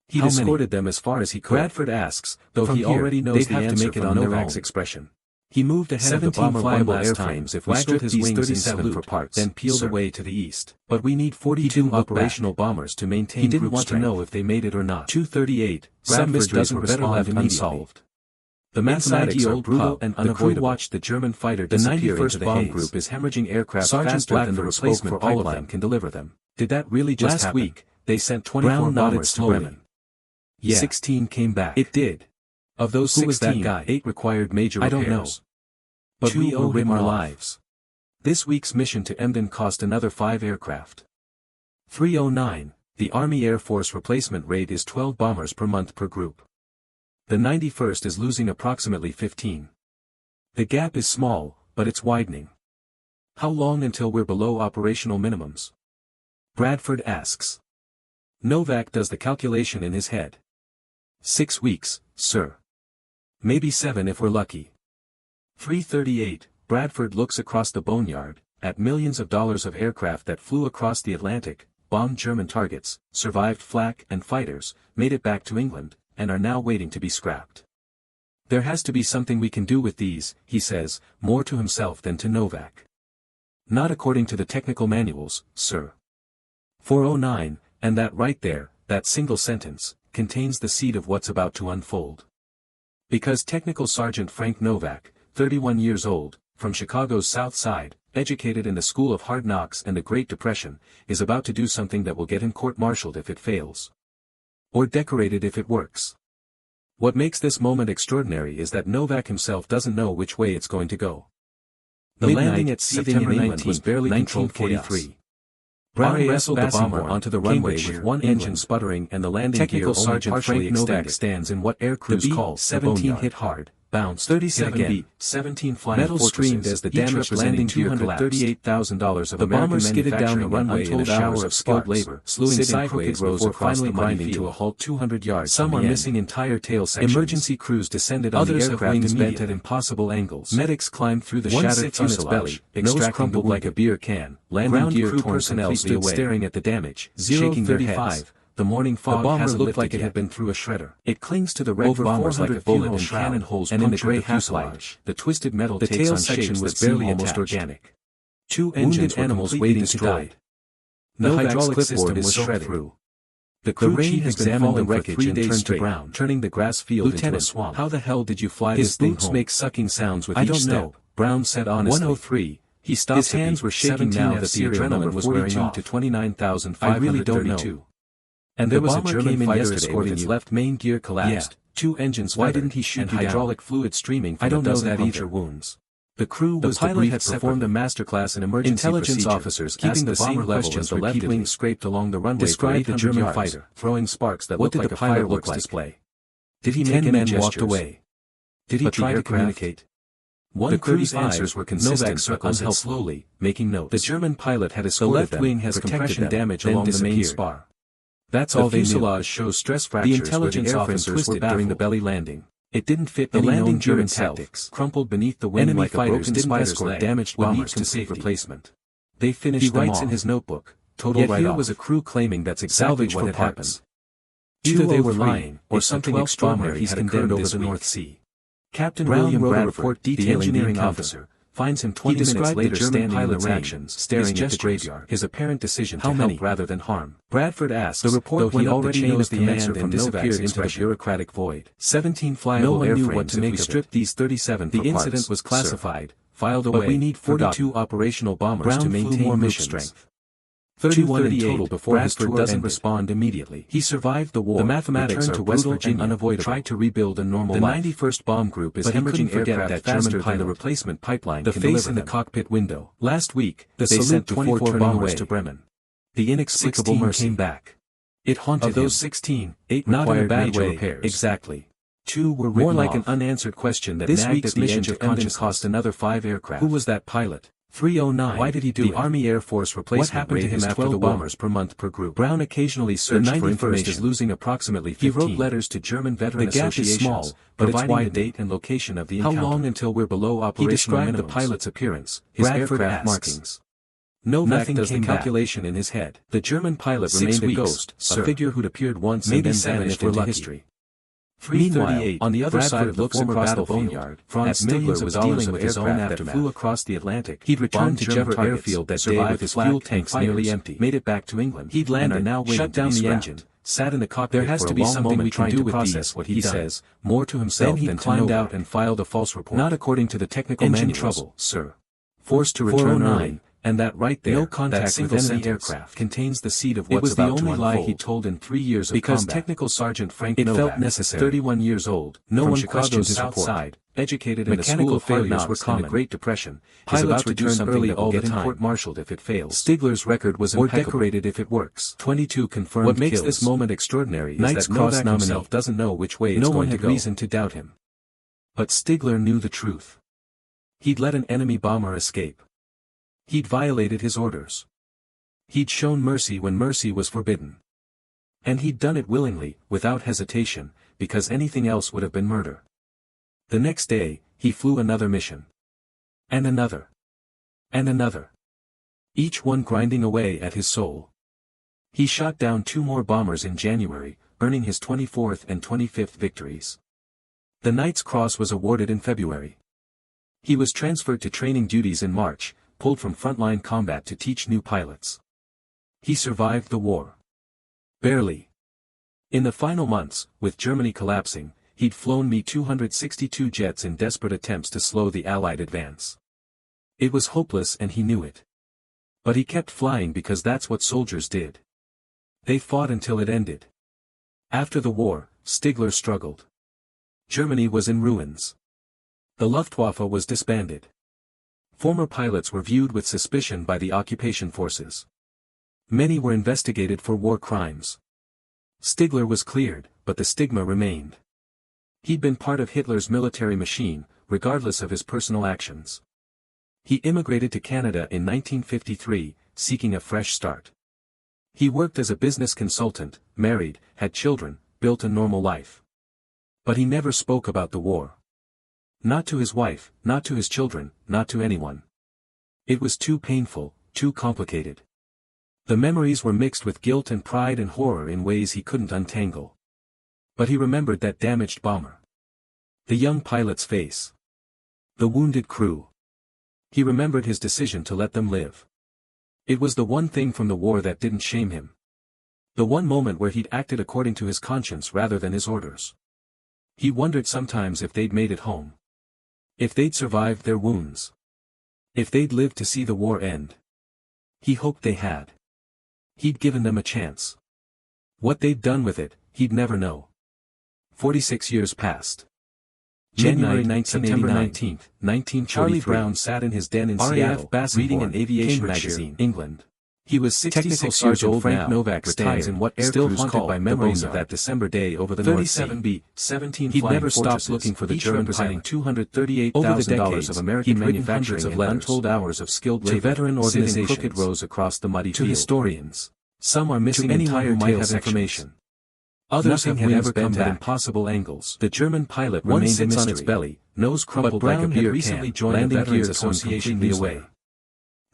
A: He escorted them as far as he could. Bradford asks, though he already knows the answer from Novak's expression. He moved ahead of the bomber flyable airframes if we stripped these 37 for parts, then peeled away to the east. But we need 42 operational bombers to maintain. He didn't want to know if they made it or not. 238. Some mysteries were better left unsolved. The mathematics are brutal and unavoidable. The crew watched the German fighter disappear into the bomb group is hemorrhaging aircraft faster than the replacement for all of them can deliver them. Did that really just happen? Last week, they sent 24 bombers to Bremen. Yeah. 16 came back. It did. Of those 16, who was that guy? 8 required major repairs. I don't know. But we owe him our lives. This week's mission to Emden cost another 5 aircraft. 309, the Army Air Force replacement rate is 12 bombers per month per group. The 91st is losing approximately 15. The gap is small, but it's widening. How long until we're below operational minimums? Bradford asks. Novak does the calculation in his head. 6 weeks, sir. Maybe 7 if we're lucky. 338, Bradford looks across the boneyard, at millions of dollars of aircraft that flew across the Atlantic, bombed German targets, survived flak and fighters, made it back to England, and are now waiting to be scrapped. There has to be something we can do with these, he says, more to himself than to Novak. Not according to the technical manuals, sir. 409, and that right there, that single sentence, contains the seed of what's about to unfold. Because Technical Sergeant Frank Novak, 31 years old, from Chicago's South Side, educated in the School of Hard Knocks and the Great Depression, is about to do something that will get him court-martialed if it fails. Or decorated if it works. What makes this moment extraordinary is that Novak himself doesn't know which way it's going to go. The landing at September 19 was barely controlled. 1943. Brown wrestled the bomber onto the runway with one engine sputtering and the landing gear only Sergeant Frank Novak stands in what air crews call the B-17 hit hard, bounced, 37 B-17 flying metal screamed as the damaged landing gear collapsed. $38,000 of the bomber skidded down the runway in a shower of skilled labor, slewing sideways before finally grinding to a halt 200 yards. Some are missing entire tail sections. Emergency crews descended on the aircraft and bent at impossible angles. Medics climbed through the shattered fuselage, nose crumpled like a beer can, landing gear torn personnel stood staring at the damage, shaking their heads. The morning fog hasn't looked like it had been through a shredder. It clings to the wrecked bombers like a bullet and cannon holes and in the gray half-light. The twisted metal takes on shapes was barely almost organic. 2 engines animals waiting to die. The hydraulic clipboard is shredded through. The crew chief examined the wreckage and turned to Brown, turning the grass field into a swamp. How the hell did you fly this thing home? His boots make sucking sounds with each step. Brown said honestly. 103. He stopped. His hands were shaking now that the adrenaline was wearing off. To 29,532. I really don't know. And there was a
B: bomber
A: German
B: came in
A: fighter
B: yesterday
A: escorting
B: with its
A: you.
B: left main gear collapsed, 2 engines
A: Why
B: feathered,
A: didn't he shoot
B: and
A: you down?
B: hydraulic fluid streaming from
A: I don't know that
B: puncture
A: either.
B: wounds. The crew
A: The
B: was
A: pilot
B: debriefed
A: had
B: performed a
A: separately.
B: masterclass in emergency
A: Intelligence
B: procedure,
A: officers
B: keeping
A: asked
B: the
A: the
B: bomber
A: same
B: level
A: questions
B: as the left
A: repeatedly.
B: wing scraped along the runway for
A: Described the
B: 800
A: German
B: yards,
A: fighter,
B: throwing sparks that
A: What
B: looked
A: did
B: like
A: the
B: a
A: pilot
B: fireworks
A: look like?
B: display. Did he
A: 10
B: make any
A: men
B: gestures?
A: walked away.
B: Did he
A: But the
B: try to
A: aircraft?
B: communicate?
A: The crew's answers were consistent
B: Novak
A: but
B: circles
A: unhelpful.
B: slowly, making notes. The German pilot had
A: The
B: escorted
A: left
B: them,
A: wing has
B: protected
A: compression
B: them,
A: damage
B: then
A: along the main
B: disappeared.
A: spar.
B: That's
A: The
B: all they knew.
A: fuselage shows stress fractures
B: The intelligence
A: where the airframe
B: officers
A: twisted
B: were during the
A: baffled.
B: belly landing. It didn't fit
A: The
B: any
A: landing
B: known German
A: gear itself,
B: tactics. Crumpled beneath the wing
A: Enemy
B: like a
A: fighters
B: broken
A: didn't
B: spider's
A: escort
B: leg.
A: damaged
B: Would need
A: bombers to
B: complete
A: safety.
B: replacement. They finished
A: He
B: them
A: writes
B: off.
A: in his notebook, total
B: Yet here
A: write-off.
B: was a crew claiming that's exactly
A: Salvage
B: what
A: for
B: had
A: parts.
B: happened. Either they were
A: 203,
B: lying, or
A: it's the
B: something
A: 12th
B: extraordinary
A: bomber he's
B: had
A: condemned
B: occurred over
A: this
B: the
A: week.
B: North Sea. Captain
A: Brown
B: William
A: wrote a
B: Bradford,
A: report
B: the
A: detailing the
B: engineering
A: encounter.
B: officer, finds him
A: He
B: 20 minutes
A: described the
B: later
A: German
B: standing in the
A: pilot's
B: rain,
A: actions,
B: staring
A: his
B: at the
A: gestures,
B: graveyard. His apparent decision
A: How
B: to
A: many?
B: help rather than harm. Bradford asks,
A: The report
B: though
A: went
B: he
A: up the
B: already
A: chain
B: knows
A: of
B: the
A: command
B: answer
A: and
B: from
A: disappeared
B: Novak's
A: into the
B: expression.
A: bureaucratic void.
B: 17 flyable
A: No one knew
B: airframes
A: what to
B: if
A: make
B: we
A: of
B: stripped
A: it.
B: these 37
A: The
B: for parts,
A: incident was
B: sir.
A: classified, filed
B: But
A: away,
B: we need 42
A: forgotten.
B: operational bombers
A: Brown
B: to
A: flew
B: maintain
A: more
B: move
A: missions.
B: strength.
A: 31 in
B: 238
A: total before his
B: Bradford
A: tour
B: doesn't
A: ended.
B: respond immediately. He survived the war,
A: The mathematics
B: returned
A: are
B: to West
A: brutal
B: Virginia,
A: and unavoidable.
B: tried to rebuild a normal
A: The
B: life.
A: 91st
B: Bomb Group is
A: But he
B: hemorrhaging
A: couldn't forget
B: aircraft
A: that
B: faster
A: German
B: than the
A: pilot.
B: replacement pipeline
A: The
B: can
A: face
B: deliver
A: in the
B: them.
A: cockpit window.
B: Last week,
A: The
B: they
A: salute
B: sent
A: before
B: 24
A: turning
B: bombers
A: away.
B: to Bremen. The inexplicable
A: 16
B: mercy
A: came
B: back. It haunted
A: Of those
B: him.
A: 16, 8
B: Not in a
A: required
B: bad
A: major
B: way,
A: repairs.
B: exactly. 2 were
A: More
B: written
A: like
B: off.
A: an
B: unanswered question that
A: This
B: nagged
A: week's
B: at the
A: mission
B: edge
A: to
B: of conscience
A: conscience
B: cost another 5 aircraft.
A: Who was that pilot?
B: 309.
A: Why did he do
B: the
A: it?
B: Army Air Force replacement
A: What happened to
B: rate
A: him
B: is
A: after
B: 12
A: the war?
B: bombers per month per group. Brown occasionally searched for
A: 91st
B: information.
A: is losing approximately
B: He
A: 15.
B: wrote letters to German veteran
A: The gap is
B: associations,
A: small, but it's
B: providing the
A: widening.
B: date and location of the
A: How
B: encounter.
A: long until we're below
B: He
A: operational
B: described the
A: minimums?
B: pilot's appearance, his
A: Bradford
B: aircraft
A: asks.
B: markings. Novak
A: Nothing
B: does the
A: came back.
B: calculation in his head. The German pilot
A: 6
B: remained a
A: weeks,
B: ghost,
A: sir.
B: a figure who'd appeared once
A: Maybe
B: and then
A: 7
B: vanished
A: if we're
B: into
A: lucky.
B: history.
A: Meanwhile,
B: 338,
A: on the other
B: Bradford
A: side of the
B: looks
A: former
B: across the
A: battlefield,
B: boneyard.
A: Franz
B: At millions
A: Stigler
B: of
A: was
B: dollars
A: dealing
B: of
A: with
B: his
A: his
B: own
A: own
B: aftermath.
A: aftermath.
B: Flew across the Atlantic. He'd returned
A: Bombed
B: to
A: Jever
B: Jever airfield that day
A: survived
B: with his
A: flak
B: fuel
A: and
B: tanks
A: fighters,
B: nearly empty. Made it back to England. He'd
A: and
B: landed,
A: are now waiting
B: shut
A: to
B: down
A: be
B: the
A: scrapped.
B: engine, sat in the cockpit
A: There has
B: for
A: to
B: a
A: be
B: long
A: something
B: moment
A: we can
B: trying
A: do
B: to
A: with
B: process
A: these,
B: what
A: he
B: he'd done.
A: says,
B: More to himself
A: Then he
B: than to
A: climbed
B: Novak.
A: out and filed a false report.
B: Not according to the technical
A: Engine
B: manuals,
A: trouble.
B: sir. Forced to return
A: 409,
B: early, and that right there,
A: no contact
B: that
A: with
B: single
A: enemy
B: sentence
A: aircraft,
B: contains the seed of
A: It
B: what's
A: was the
B: about to
A: only lie he
B: unfold.
A: told in 3 years of
B: Because
A: combat.
B: Technical Sergeant Frank
A: It
B: Novak,
A: felt necessary.
B: 31 years old, no
A: From
B: one
A: Chicago's
B: questioned his
A: South
B: report.
A: Side,
B: Educated in the
A: mechanical
B: school of hard
A: failures were
B: knocks in
A: common.
B: the Great Depression, is
A: Pilots
B: about to
A: return
B: do something
A: early
B: that will
A: all
B: get
A: the
B: him
A: time.
B: court-martialed if it fails.
A: Stigler's record was
B: Or
A: impeccable.
B: decorated if it works. 22 confirmed
A: What makes
B: kills.
A: this moment extraordinary is
B: Knight's
A: that
B: Cross
A: Novak
B: nominee
A: himself
B: doesn't know which way it's
A: No
B: going
A: one
B: to
A: had
B: go.
A: reason to doubt him.
B: But Stigler knew the truth. He'd let an enemy bomber escape. He'd violated his orders. He'd shown mercy when mercy was forbidden. And he'd done it willingly, without hesitation, because anything else would have been murder. The next day, he flew another mission. And another. And another. Each one grinding away at his soul. He shot down 2 more bombers in January, earning his 24th and 25th victories. The Knight's Cross was awarded in February. He was transferred to training duties in March, pulled from frontline combat to teach new pilots. He survived the war. Barely. In the final months, with Germany collapsing, he'd flown Me-262 jets in desperate attempts to slow the Allied advance. It was hopeless and he knew it. But he kept flying because that's what soldiers did. They fought until it ended. After the war, Stigler struggled. Germany was in ruins. The Luftwaffe was disbanded. Former pilots were viewed with suspicion by the occupation forces. Many were investigated for war crimes. Stigler was cleared, but the stigma remained. He'd been part of Hitler's military machine, regardless of his personal actions. He immigrated to Canada in 1953, seeking a fresh start. He worked as a business consultant, married, had children, built a normal life. But he never spoke about the war. Not to his wife, not to his children, not to anyone. It was too painful, too complicated. The memories were mixed with guilt and pride and horror in ways he couldn't untangle. But he remembered that damaged bomber. The young pilot's face. The wounded crew. He remembered his decision to let them live. It was the one thing from the war that didn't shame him. The one moment where he'd acted according to his conscience rather than his orders. He wondered sometimes if they'd made it home. If they'd survived their wounds. If they'd lived to see the war end. He hoped they had. He'd given them a chance. What they'd done with it, he'd never know. 46 years passed. January 1989, September 19, 1943. Charlie Brown sat in his den in Seattle, reading an aviation magazine, England. He was 66 years old. Frank Novak retired in what still haunted by memories of that December day over the North Sea. B-17 He'd never stopped looking for the German representing $238,000 of American manufacturing and untold hours of skilled labor. To veteran organizations, crooked rows across the muddy field. To historians, some are missing entire tale information. Others have ever come back. Impossible angles. The German pilot remained on its belly, nose crumpled like a beer can, landing gears Association the away.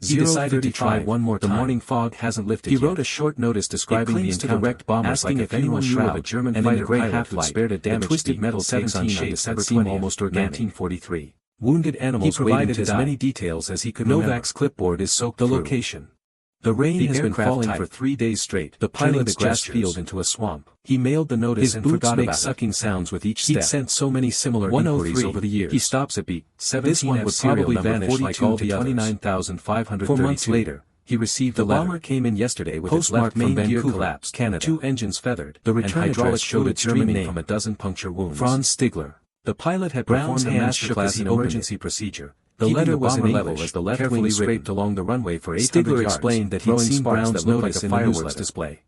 B: He decided to try one more time. The morning fog hasn't lifted yet. He wrote a short notice describing the encounter, wrecked bombers, asking if anyone knew of a German fighter pilot who spared a damaged twisted metal takes on December 20, almost organic. 1943. Wounded animals. He provided as many details as he could. Novak's clipboard is soaked. The location. The rain has been falling for 3 days straight. The pilot's grass field into a swamp. He mailed the notice and forgot about it. Sucking sounds with each step. He'd sent so many similar inquiries over the years. He stops at B-17. This one would probably vanish like all the others. 29,532. 4 months later, he received the letter. Bomber came in yesterday with its left main gear collapsed, Canada. 2 engines feathered. The return hydraulic showed its German name from a dozen puncture wounds. Franz Stigler. The pilot had performed a masterclass in emergency procedure. The letter was in level as the left wing scraped along the runway for 800 yards. Stigler explained that he'd seen Brown's notice in the fireworks display.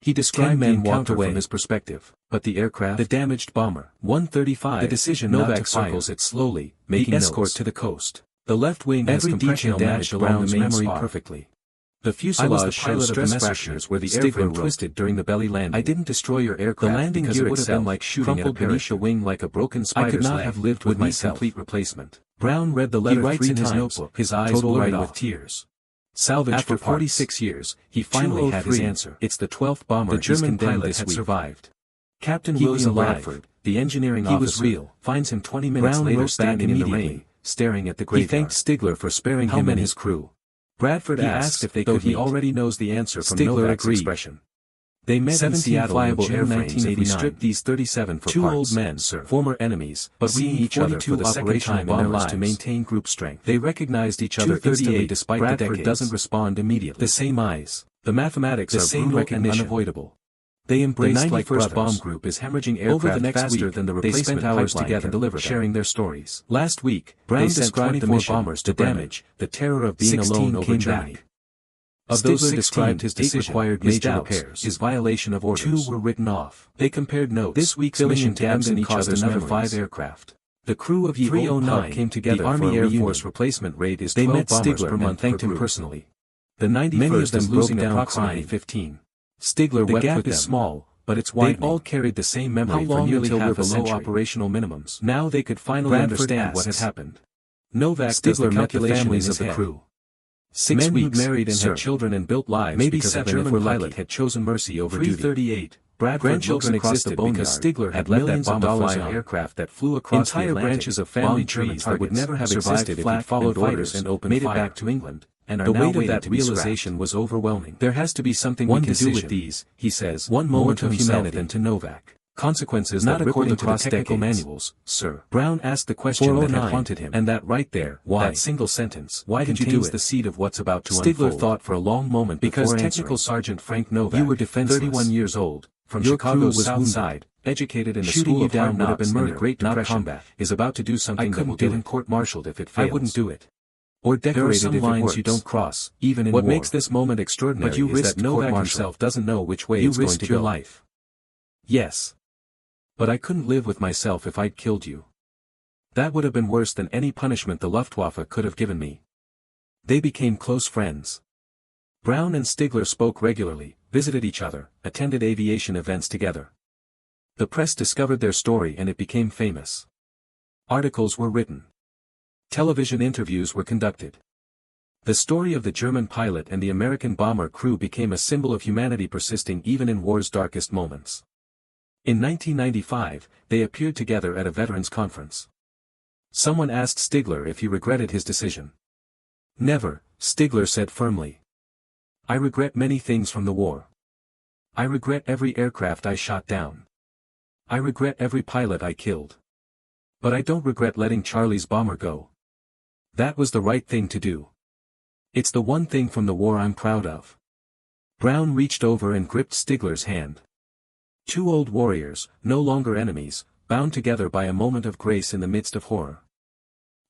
B: He described the encounter from his perspective, but the aircraft, the damaged bomber, 135, the decision Novak circles it slowly, making escort to the coast. The left wing has compression damaged Brown's memory perfectly. The fuselage shows stress fractures where the airframe twisted during the belly landing. I didn't destroy your aircraft. The landing gear would have been like shooting at a parachute wing like a broken spider's leg. I could not have lived with my complete replacement. Brown read the letter 3 times. In his notebook, his eyes blurred with tears. Salvaged after 46 years, he finally had his answer. It's the 12th bomber the German pilot had survived. Captain William Bradford, the engineering officer, was real. Finds him 20 minutes later standing in the rain, staring at the graveyard. He thanked Stigler for sparing him and his crew. Bradford asked if they could. He already knows the answer from Novak's expression. They met in Seattle in June 1989. We stripped these 37 for 2 parts. Old men, sir, former enemies, but seeing each other for the second time in their lives to maintain group strength. They recognized each other instantly despite Bradford the decades. Doesn't respond immediately. The same eyes, the mathematics the are brutal and unavoidable. They embraced like brothers. Bomb group is hemorrhaging aircraft over the next faster than the replacement. They spent hours together together sharing their stories. Last week, Brown described the bombers to damage, the terror of being alone over Germany. Of those 16, described his decision, required major repairs, his violation of orders. 2 were written off. They compared notes. This week's mission gaps in each other's another 5 aircraft. The crew of Olde Pub came together. The Army Air Force replacement rate is 12 bombers Stigler per month. Thanked him personally. The 91st many of them losing approximately 15. Stigler wept with them. The gap is small, but it's widening. They all carried the same memory for nearly half a century. Operational minimums. Now they could finally understand what had happened. Novak Stigler met the families of the crew. 6 weeks, married and had children and built lives maybe because a German pilot had chosen mercy over duty. 338, grandchildren existed because Stigler had let that bomb fly on aircraft that flew across entire the branches of family trees that would never have existed if he followed orders and opened fire. Made it back to England, and the weight of that realization was overwhelming. There has to be something we can do with these, he says, one moment of humanity than to Novak. Consequences not according to the technical manuals, sir. Brown asked the question that had haunted him, and that right there, why? That single sentence, why did you do it? The seed of what's about to Stigler unfold. Thought for a long moment because Technical Sergeant Frank Novak, you were defenseless, 31 years old, from Chicago's South Side, educated in the school of hard knocks in the Great Depression, combat, is about to do something that will get him court-martialed if it fails. I wouldn't do it. Or decorated if it works. You don't cross, even in war. What makes this moment extraordinary is that Novak himself doesn't know which way it's going to go. You risked your life. Yes. But I couldn't live with myself if I'd killed you. That would have been worse than any punishment the Luftwaffe could have given me. They became close friends. Brown and Stigler spoke regularly, visited each other, attended aviation events together. The press discovered their story and it became famous. Articles were written. Television interviews were conducted. The story of the German pilot and the American bomber crew became a symbol of humanity persisting even in war's darkest moments. In 1995, they appeared together at a veterans conference. Someone asked Stigler if he regretted his decision. Never, Stigler said firmly. I regret many things from the war. I regret every aircraft I shot down. I regret every pilot I killed. But I don't regret letting Charlie's bomber go. That was the right thing to do. It's the one thing from the war I'm proud of. Brown reached over and gripped Stigler's hand. Two old warriors, no longer enemies, bound together by a moment of grace in the midst of horror.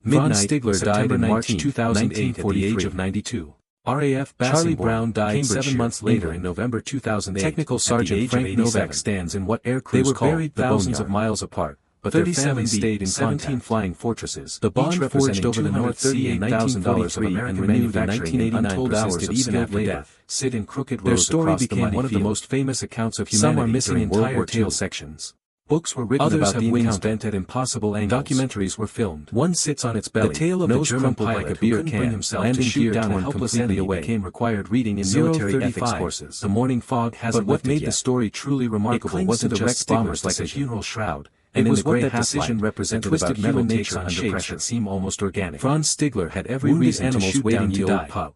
B: Franz Stigler died in March 2008 at the age of 92. RAF Charlie Brown died 7 months later in November 2008. Technical Sergeant Frank Novak stands in what air crews call the boneyard. Thousands of miles apart, but their families stayed in 17 flying fortresses. The bond forged over the North Sea in $19,000 of American manufacturing in untold hours of even after death, sit in crooked rows. Their story became one of the most famous accounts of humanity. Some are missing entire tale sections. Books were written about the wings bent at impossible angles. Documentaries were filmed. One sits on its belly. The tale of the German pilot like a beer can himself to shoot down a helpless enemy away became required reading in military ethics courses. The morning fog hasn't. But what made the story truly remarkable wasn't just bombers like a funeral shroud. And it was what that decision represented about human nature under pressure that seemed almost organic. Franz Stigler had every reason to shoot down the Olde Pub.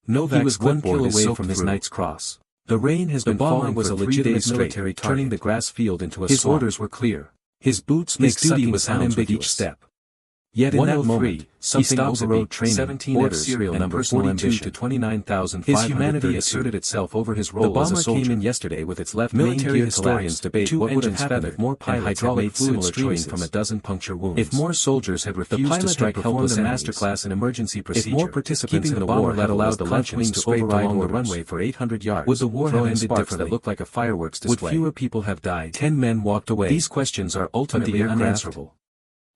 B: Novak was 1 kill away from his Knight's Cross. The rain has been falling for 3 days straight, turning the grass field into a swamp. His orders were clear. His boots make sucking sounds with each step. Yet in that moment, he stops overrode training, 17 serial number 42 to 29,500. His humanity asserted itself over his role as a soldier. The bomber came in yesterday with its left military historians debate what would have happened if more pilots had made fluid streaming from a dozen puncture wounds. If more soldiers had refused to strike helpless masterclass in emergency procedure, if more participants in the war had allowed the launch wings to override along the runway for 800 yards, would the war have ended differently that looked like a fireworks display? Would fewer people have died? 10 men walked away. These questions are ultimately unanswerable.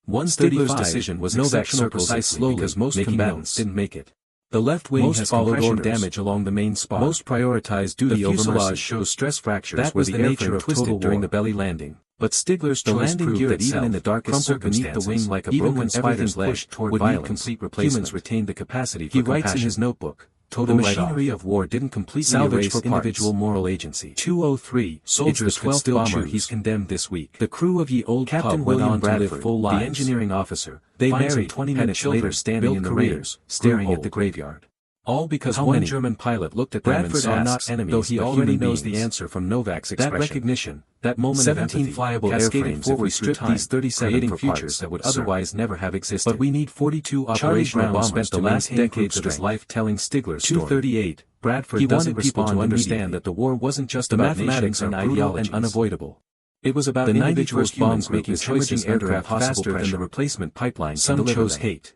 B: Stigler's decision was exceptional precisely because most combatants didn't make it. The left wing has compression damage along the main spar. Most prioritized duty over mercy. Shows stress fractures that was the nature of twisted during the belly landing. But Stigler's choice proved that even in the darkest circumstances, the wing like a broken spider's leg would need complete replacement. Humans retained the capacity for compassion. He writes in his notebook, the machinery of war didn't completely erase individual moral agency. 203 soldiers could still bomber he's condemned this week. The crew of Ye Olde Pub went on to live full lives. The engineering officer, they married 20 minutes later standing in the rears, staring at the graveyard. All because one German pilot looked at them and saw not enemies, though he already knows the answer from Novak's expression. That recognition, that moment of empathy, 17 flyable airframes if we strip these 37 for futures that would otherwise never have existed. But we need 42 operational bombers spent the last decades of his life telling Stigler's story. 238, Bradford doesn't people to understand that the war wasn't just about mathematics and ideology and unavoidable. It was about individuals bombs making choices aircraft faster than the replacement pipeline. Some chose hate.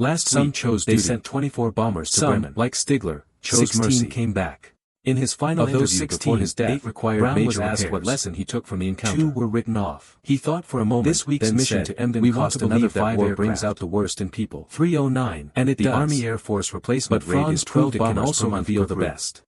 B: Last week, they sent 24 bombers to Bremen. Like Stigler, 16 came back. In his final interview before his death, Brown was asked what lesson he took from the encounter. 2 were written off. He thought for a moment, this week's mission to Emden cost another 5 aircraft. Brings out the worst in people. 309, and it does. The Army Air Force replacement rate is 12 bombers can also unveil the best.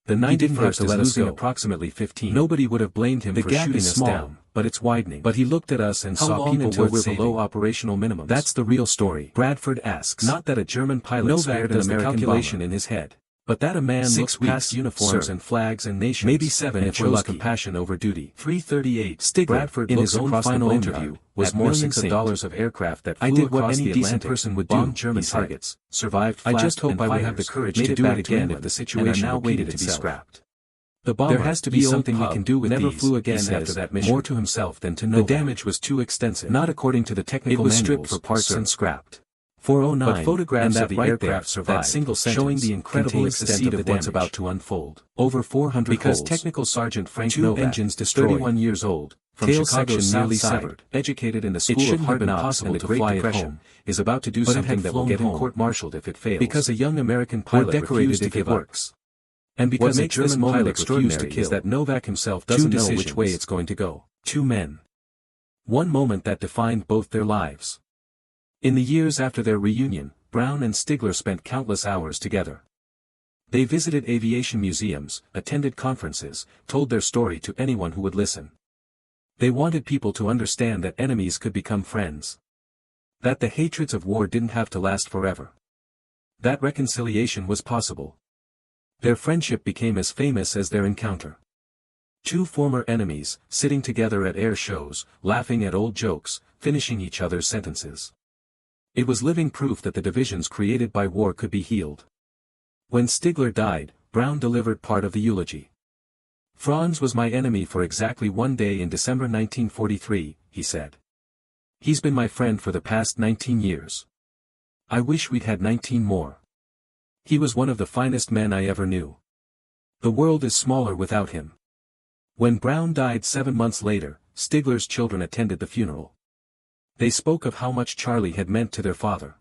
B: The 91st is losing approximately 15. Nobody would have blamed him for shooting us down, but it's widening. But he looked at us and saw people were below operational minimums. That's the real story. Bradford asks. Not that a German pilot spared an American calculation in his head, but that a man looks past uniforms and flags and nations. Maybe 7 and chose compassion over duty. 338. Stigler, Bradford in his own final interview, was millions of dollars of aircraft that flew across the Atlantic, person would bomb German targets, survived. I just hope I would have the courage to do it again if the situation now waited to be scrapped. The bomber, there has to be something we can do with never flew again after that mission. More to himself than to know. The damage was too extensive. Not according to the technical manuals. It was stripped for parts and scrapped. 409, but photographs of the aircraft survived, that single sentence, showing the incredible extent of what's about to unfold. Over 400 Because holes. Technical Sergeant Frank Novak, engines destroyed, 31 years old, from Chicago nearly severed, educated in the School of Hard Knocks and the Great Depression, is about to do something that will get him court-martialed if it fails. Because a young American pilot refused to give works. And because a German pilot extraordinary is that Novak himself doesn't know which way it's going to go. 2 men. One moment that defined both their lives. In the years after their reunion, Brown and Stigler spent countless hours together. They visited aviation museums, attended conferences, told their story to anyone who would listen. They wanted people to understand that enemies could become friends. That the hatreds of war didn't have to last forever. That reconciliation was possible. Their friendship became as famous as their encounter. 2 former enemies, sitting together at air shows, laughing at old jokes, finishing each other's sentences. It was living proof that the divisions created by war could be healed. When Stigler died, Brown delivered part of the eulogy. Franz was my enemy for exactly 1 day in December 1943, he said. He's been my friend for the past 19 years. I wish we'd had 19 more. He was one of the finest men I ever knew. The world is smaller without him. When Brown died 7 months later, Stigler's children attended the funeral. They spoke of how much Charlie had meant to their father.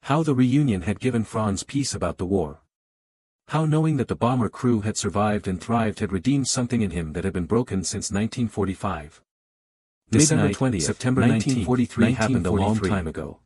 B: How the reunion had given Franz peace about the war. How knowing that the bomber crew had survived and thrived had redeemed something in him that had been broken since 1945. December 20th, September 1943 happened a long time ago.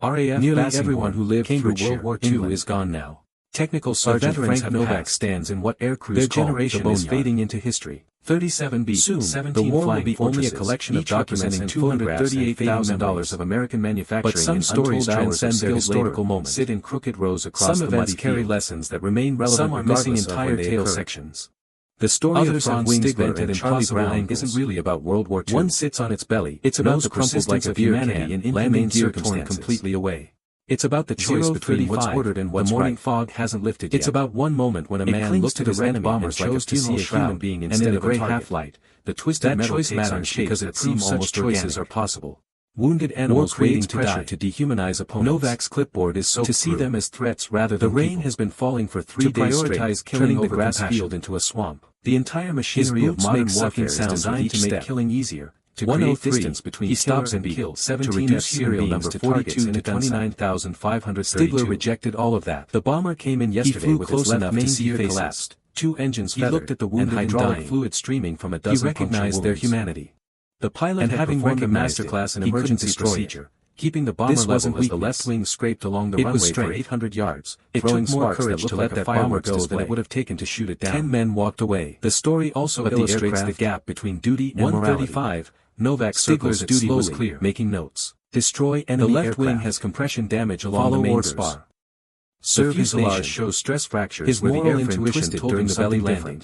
B: RAF nearly everyone who lived through World War II is gone now. Technical Sergeant Frank Novak stands in what air crews call the boneyard. Is fading into history. 37B. Soon, the war will be only a collection of documents and $238,000 of American manufacturing. But some stories transcend their historical moments. Sit in crooked rows across the events carry lessons that remain relevant. Some are missing entire tail sections. The story of Franz Stigler and Charlie Brown isn't really about World War II. One sits on its belly. It's about the crumpled like a humanity in inhumane circumstances torn completely away. It's about the choice between what's ordered and what's right. The morning fog hasn't lifted yet. It's about one moment when a man looked at his enemy bombers chose to see a human being instead of a gray half-light. The twisted metal takes on shape because it seems such choices are possible. Wounded animals waiting to die to dehumanize opponents. Novak's clipboard is so to see them as threats rather than the rain has been falling for 3 days straight, turning the grass field into a swamp. The entire machinery of modern warfare is designed to make killing easier. To create distance between he stops and kills 17 to reduce serial number to 42 to 29,500. Stigler rejected all of that. The bomber came in yesterday with its left main gear collapsed. 2 engines feathered. He looked at the wounded and hydraulic fluid streaming from a dozen. He recognized their humanity. The pilot and having won the masterclass in emergency procedure, keeping the bomber level as the left wing scraped along the runway for 800 yards, throwing more courage to let that bomber go than it would have taken to shoot it down. 10 men walked away. The story also illustrates the gap between duty and morality. Novak Stigler's duty was clear, making notes. Destroy enemy aircraft. The left wing has compression damage along the main spar. The fuselage shows stress fractures where the airframe twisted during the belly landing.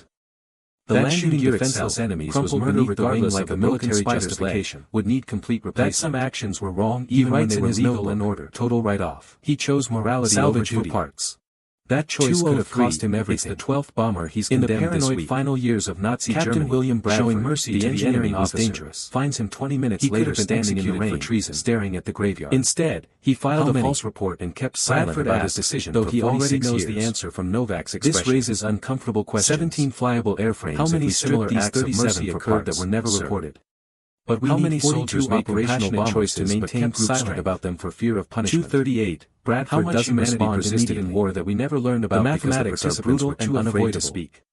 B: The landing gear defenseless enemies was murder regardless like a military justification, would need complete replacement. That some actions were wrong even when they were legal and order. Total write-off. He chose morality over duty. Parts. That choice could have cost him everything. It's the 12th bomber he's condemned this week. In the paranoid final years of Nazi Captain Germany, William Bradford, showing mercy to the enemy was dangerous, finds him 20 minutes later standing in the rain, for treason, staring at the graveyard. Instead, he filed a false report and kept silent about his decision, though he already knows the answer from Novak's expression. This raises uncomfortable questions. 17 flyable airframes. How many similar acts of mercy occurred that were never reported? But how many soldiers made compassionate choices but kept silent about them for fear of punishment? 238. Bradford doesn't respond immediately in war that we never learned about. The mathematics are brutal and unafraid to speak.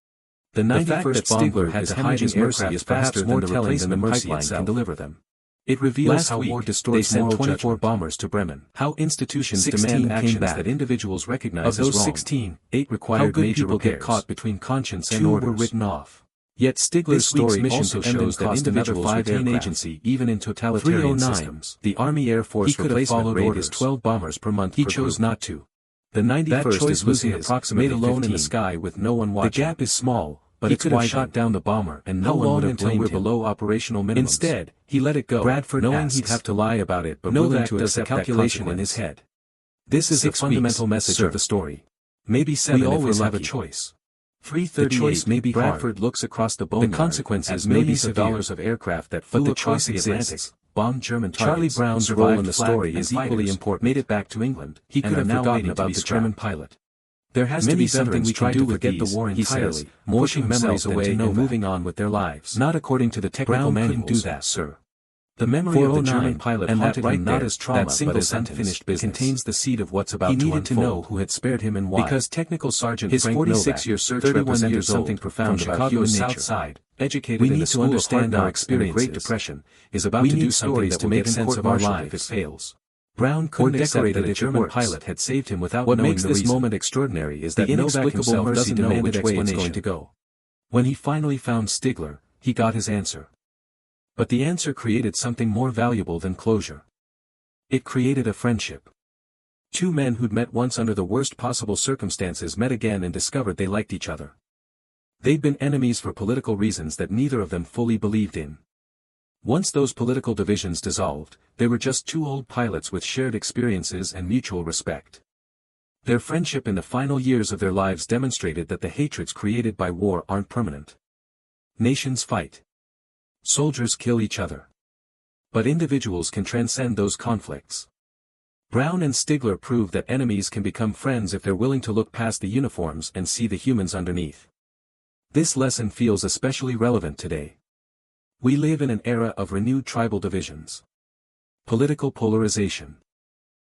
B: The 91st bomber had to hide his mercy is perhaps more telling than the pipeline can deliver them. It reveals how war distorts moral judgment. They sent 24 bombers to Bremen. How institutions demand actions that individuals recognize as wrong. Of those 16, 8 required major repairs. Get caught between conscience and orders. 2 were written off. Yet Stigler's story also shows that individuals retain agency even in totalitarian systems. The Army Air Force replacement rate is 12 bombers per month. He chose not to. The 91st is losing approximately alone in the sky with no one watching. The gap is small, but it's wide. He shot down the bomber and no one would have blamed him. Below operational minimums. Instead, he let it go. Bradford knowing he'd have to lie about it but willing to accept that calculation in his head. This is the fundamental message of the story. Maybe 7 if we'll have a choice. 338. The choice may be Bradford looks across the boneyard. The consequences millions of dollars of aircraft that flew across the Atlantic, bombed German targets. Charlie Brown's role in the story is equally important. Made it back to England. He could have forgotten about the German pilot. There has to be something we can do to forget the war entirely, pushing memories away and moving on with their lives. Not according to the technical manuals. Do that, sir. The memory of the German pilot and haunted him not as trauma but as unfinished business contains the seed of what's about to unfold. He needed to know who had spared him and why. Because Technical Sergeant Frank Novak, his 46-year search represented something profound about human nature. Side, educated in the school to understand our experience. The Great Depression is about to do something that will make sense of our lives if it fails. Brown couldn't accept that a German pilot had saved him without knowing the reason. What makes this moment extraordinary is that Novak himself doesn't know which way it's going to go. When he finally found Stigler, he got his answer. But the answer created something more valuable than closure. It created a friendship. 2 men who'd met once under the worst possible circumstances met again and discovered they liked each other. They'd been enemies for political reasons that neither of them fully believed in. Once those political divisions dissolved, they were just 2 old pilots with shared experiences and mutual respect. Their friendship in the final years of their lives demonstrated that the hatreds created by war aren't permanent. Nations fight. Soldiers kill each other. But individuals can transcend those conflicts. Brown and Stigler proved that enemies can become friends if they're willing to look past the uniforms and see the humans underneath. This lesson feels especially relevant today. We live in an era of renewed tribal divisions, political polarization,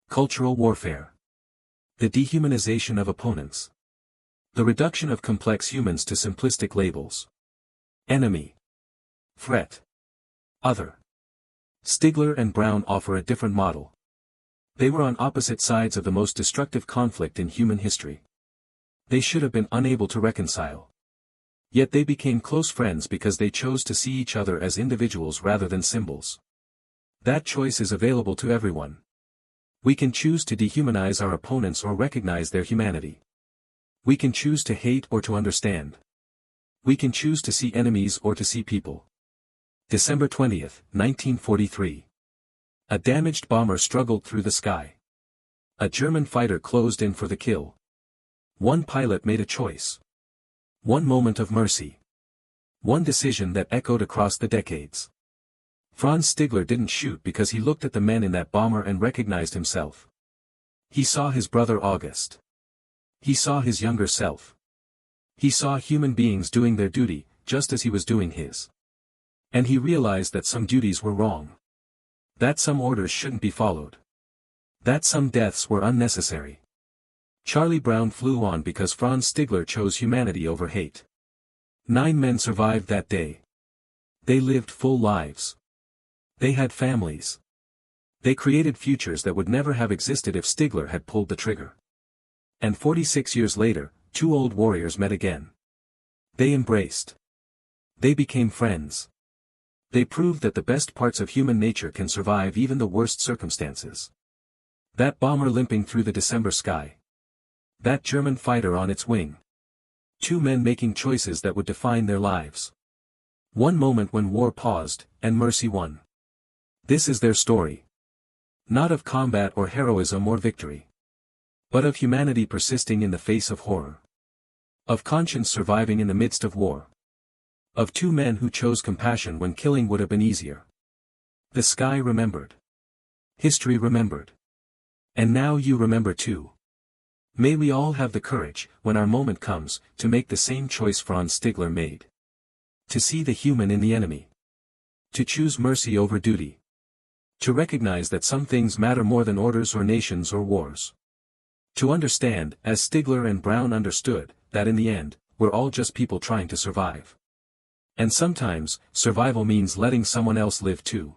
B: cultural warfare, the dehumanization of opponents, the reduction of complex humans to simplistic labels. Enemy, threat, other. Stigler and Brown offer a different model. They were on opposite sides of the most destructive conflict in human history. They should have been unable to reconcile. Yet they became close friends because they chose to see each other as individuals rather than symbols. That choice is available to everyone. We can choose to dehumanize our opponents or recognize their humanity. We can choose to hate or to understand. We can choose to see enemies or to see people. December 20th, 1943. A damaged bomber struggled through the sky. A German fighter closed in for the kill. One pilot made a choice. One moment of mercy. One decision that echoed across the decades. Franz Stigler didn't shoot because he looked at the men in that bomber and recognized himself. He saw his brother August. He saw his younger self. He saw human beings doing their duty, just as he was doing his. And he realized that some duties were wrong. That some orders shouldn't be followed. That some deaths were unnecessary. Charlie Brown flew on because Franz Stigler chose humanity over hate. 9 men survived that day. They lived full lives. They had families. They created futures that would never have existed if Stigler had pulled the trigger. And 46 years later, 2 old warriors met again. They embraced. They became friends. They proved that the best parts of human nature can survive even the worst circumstances. That bomber limping through the December sky. That German fighter on its wing. 2 men making choices that would define their lives. One moment when war paused, and mercy won. This is their story. Not of combat or heroism or victory. But of humanity persisting in the face of horror. Of conscience surviving in the midst of war. Of 2 men who chose compassion when killing would have been easier. The sky remembered. History remembered. And now you remember too. May we all have the courage, when our moment comes, to make the same choice Franz Stigler made. To see the human in the enemy. To choose mercy over duty. To recognize that some things matter more than orders or nations or wars. To understand, as Stigler and Brown understood, that in the end, we're all just people trying to survive. And sometimes, survival means letting someone else live too.